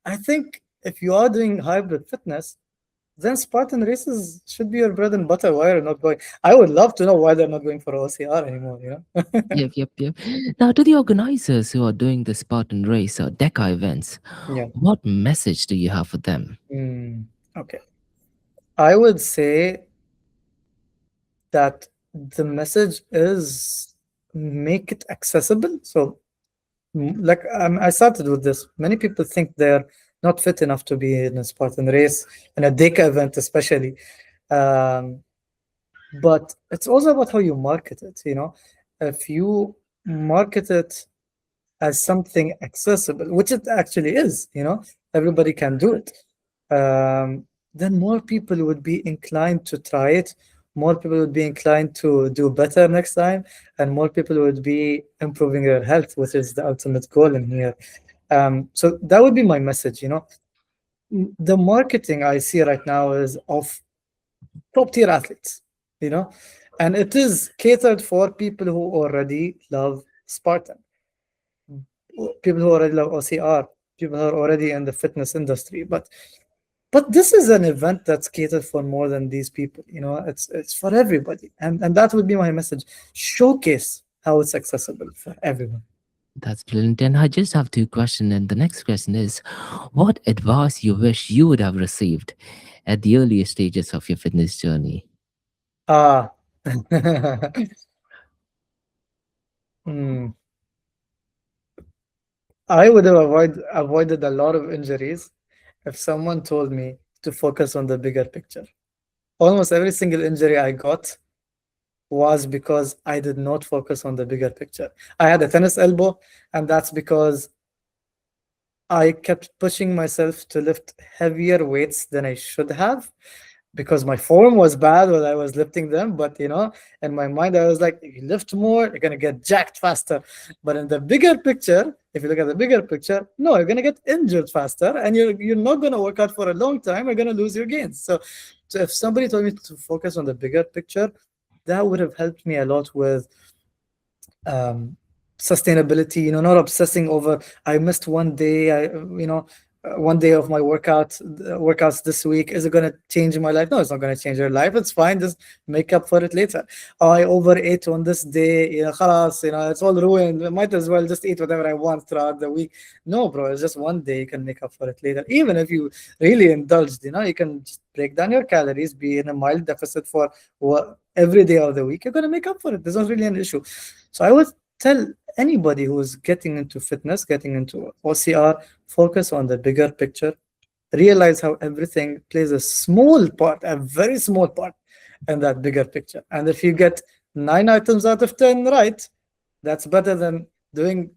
I think if you are doing hybrid fitness, then Spartan races should be your bread and butter. Why are you not going? I would love to know why they're not going for OCR anymore. yep, yep, yep. Now, to the organizers who are doing the Spartan race or DEKA events, Yeah. what message do you have for them? Mm, okay. I would say that the message is make it accessible. So, like I started with this. Many people think they're not fit enough to be in a Spartan race, in a DEKA event, especially. Um, but it's also about how you market it. If you market it as something accessible, which it actually is, everybody can do it, then more people would be inclined to try it. More people would be inclined to do better next time, and more people would be improving their health, which is the ultimate goal in here. So that would be my message. The marketing I see right now is of top tier athletes, and it is catered for people who already love Spartan, people who already love OCR, people who are already in the fitness industry. But this is an event that's catered for more than these people. It's for everybody, and that would be my message. Showcase how it's accessible for everyone. That's brilliant. And I just have two questions. And the next question is, what advice you wish you would have received at the earlier stages of your fitness journey? Ah, Hmm. I would have avoided a lot of injuries if someone told me to focus on the bigger picture. Almost every single injury I got was because I did not focus on the bigger picture. I had a tennis elbow, and that's because I kept pushing myself to lift heavier weights than I should have, because my form was bad when I was lifting them. But in my mind, I was like, if you lift more, you're gonna get jacked faster. But in the bigger picture, if you look at the bigger picture, no, you're gonna get injured faster, and you're not gonna work out for a long time. You're gonna lose your gains. So if somebody told me to focus on the bigger picture, that would have helped me a lot with um, sustainability, not obsessing over, I missed one day, one day of my workouts this week. Is it going to change my life? No, it's not going to change your life. It's fine. Just make up for it later. Oh, I overate on this day, khalas, it's all ruined. I might as well just eat whatever I want throughout the week. No, bro, it's just one day. You can make up for it later. Even if you really indulged, you can just break down your calories, be in a mild deficit for every day of the week. You're going to make up for it. There's not really an issue. So I would tell Anybody who's getting into fitness, getting into OCR, focus on the bigger picture, realize how everything plays a small part, a very small part in that bigger picture. And if you get 9 items out of 10 right, that's better than doing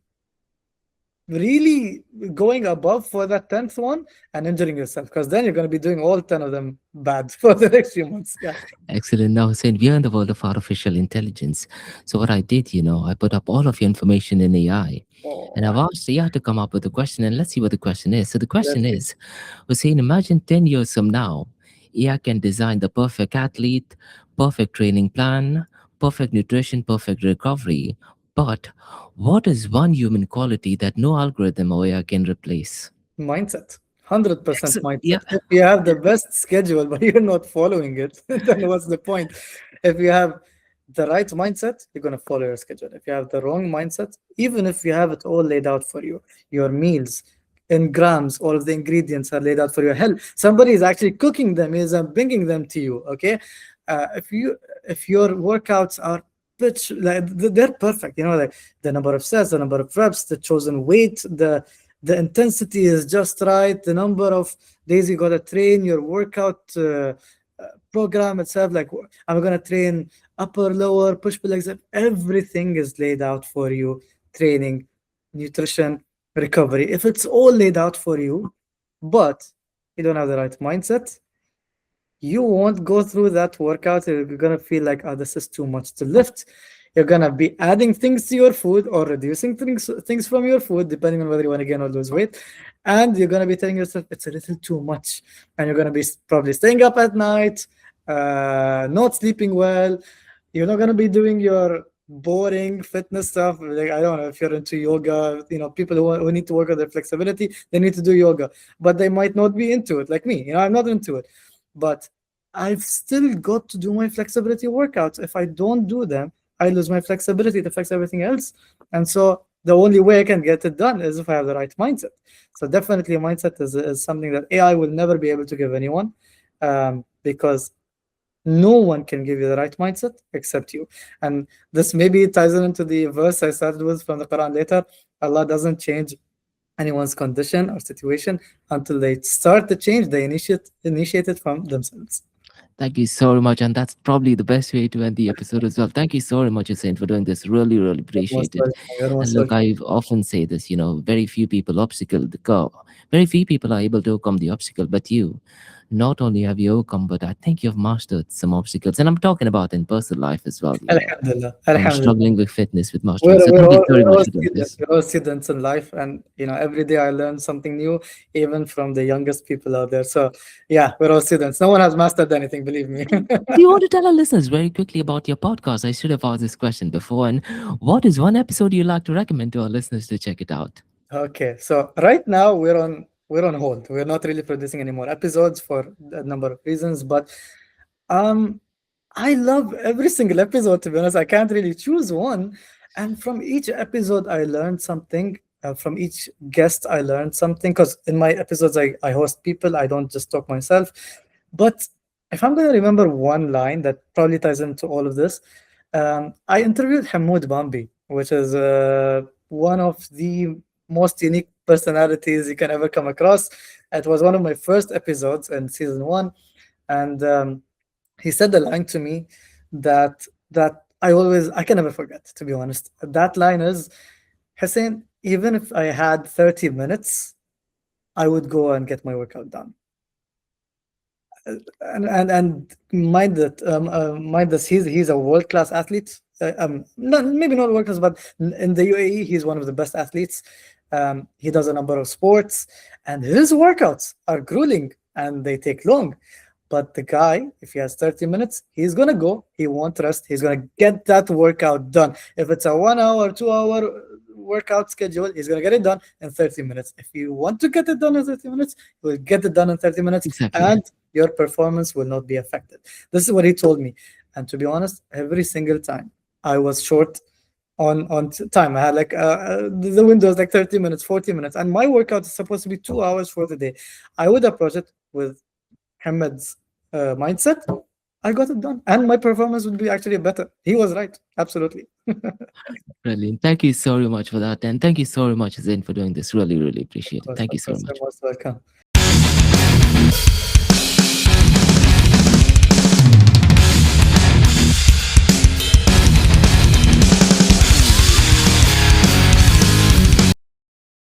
really going above for that 10th one and injuring yourself, because then you're going to be doing all 10 of them bad for the next few months. Yeah. Excellent. Now, Hussein, we are in the world of artificial intelligence. So what I did, I put up all of your information in AI. And Oh, I've asked AI to come up with a question, and let's see what the question is. So the question let's see. is, Hussein, imagine 10 years from now, AI can design the perfect athlete, perfect training plan, perfect nutrition, perfect recovery. But what is one human quality that no algorithm or AI can replace? Mindset. 100% Excellent. mindset. Yeah. If you have the best schedule but you're not following it, then what's the point? If you have the right mindset, you're going to follow your schedule. If you have the wrong mindset, even if you have it all laid out for you, your meals in grams, all of the ingredients are laid out for your health. Somebody is actually cooking them, is bringing them to you. Okay, if your workouts are pitch like they're perfect, like the number of sets, the number of reps, the chosen weight, the intensity is just right, the number of days you gotta train, your workout program itself, like I'm gonna train upper, lower, push pull legs, everything is laid out for you. Training, nutrition, recovery, if it's all laid out for you, but you don't have the right mindset, you won't go through that workout. You're gonna feel like, oh, this is too much to lift. You're gonna be adding things to your food or reducing things from your food, depending on whether you want to gain or lose weight. And you're gonna be telling yourself it's a little too much, and you're gonna be probably staying up at night, not sleeping well. You're not gonna be doing your boring fitness stuff. Like, I don't know if you're into yoga. People who need to work on their flexibility, they need to do yoga, but they might not be into it. Like me, I'm not into it, but I've still got to do my flexibility workouts. If I don't do them, I lose my flexibility. It affects everything else. And so the only way I can get it done is if I have the right mindset. So definitely mindset is something that AI will never be able to give anyone, because no one can give you the right mindset except you. And this maybe ties into the verse I started with from the Quran later. Allah doesn't change anyone's condition or situation until they start the change. They initiate it from themselves. Thank you so much. And that's probably the best way to end the episode as well. Thank you so much, Hussein, for doing this. Really, really You're most appreciate it. welcome. You're And most look, welcome. I often say this, very few people very few people are able to overcome the obstacle, but you. Not only have you overcome, but I think you've mastered some obstacles. And I'm talking about in personal life as well. Alhamdulillah. From Alhamdulillah. struggling with fitness, with mastering. We're, So we're thank you all very we're much all for doing students. this. We're all students in life, and every day I learn something new, even from the youngest people out there. So yeah, we're all students. No one has mastered anything, believe me. Do you want to tell our listeners very quickly about your podcast? I should have asked this question before. And what is one episode you'd like to recommend to our listeners to check it out? Okay, so right now we're on hold. We're not really producing any more episodes for a number of reasons, but um I love every single episode, to be honest. I can't really choose one. And from each episode I learned something. From each guest I learned something, because in my episodes I host people, I don't just talk myself. But if I'm going to remember one line that probably ties into all of this, I interviewed Hamoud Bambi, which is one of the most unique personalities you can ever come across. It was one of my first episodes in season one, and he said the line to me that I can never forget. To be honest, that line is, Hussein, even if I had 30 minutes, I would go and get my workout done. And mind this, he's a world class athlete. Not, maybe not world class, but in the UAE, he's one of the best athletes. He does a number of sports, and his workouts are grueling and they take long. But the guy, if he has 30 minutes, he's gonna go. He won't rest. He's gonna get that workout done. If it's a 1 hour, 2 hour workout schedule, he's gonna get it done in 30 minutes. If you want to get it done in 30 minutes, you will get it done in 30 minutes, Exactly. and your performance will not be affected. This is what he told me. And to be honest, every single time I was short on time. I had like the window is like 30 minutes, 40 minutes, and my workout is supposed to be 2 hours for the day. I would approach it with Hamed's mindset. I got it done, and my performance would be actually better. He was right, absolutely. Brilliant. Thank you so much for that. And thank you so much, Zain, for doing this. Really, really Of appreciate it. course, Thank you of so course, you're much. most welcome.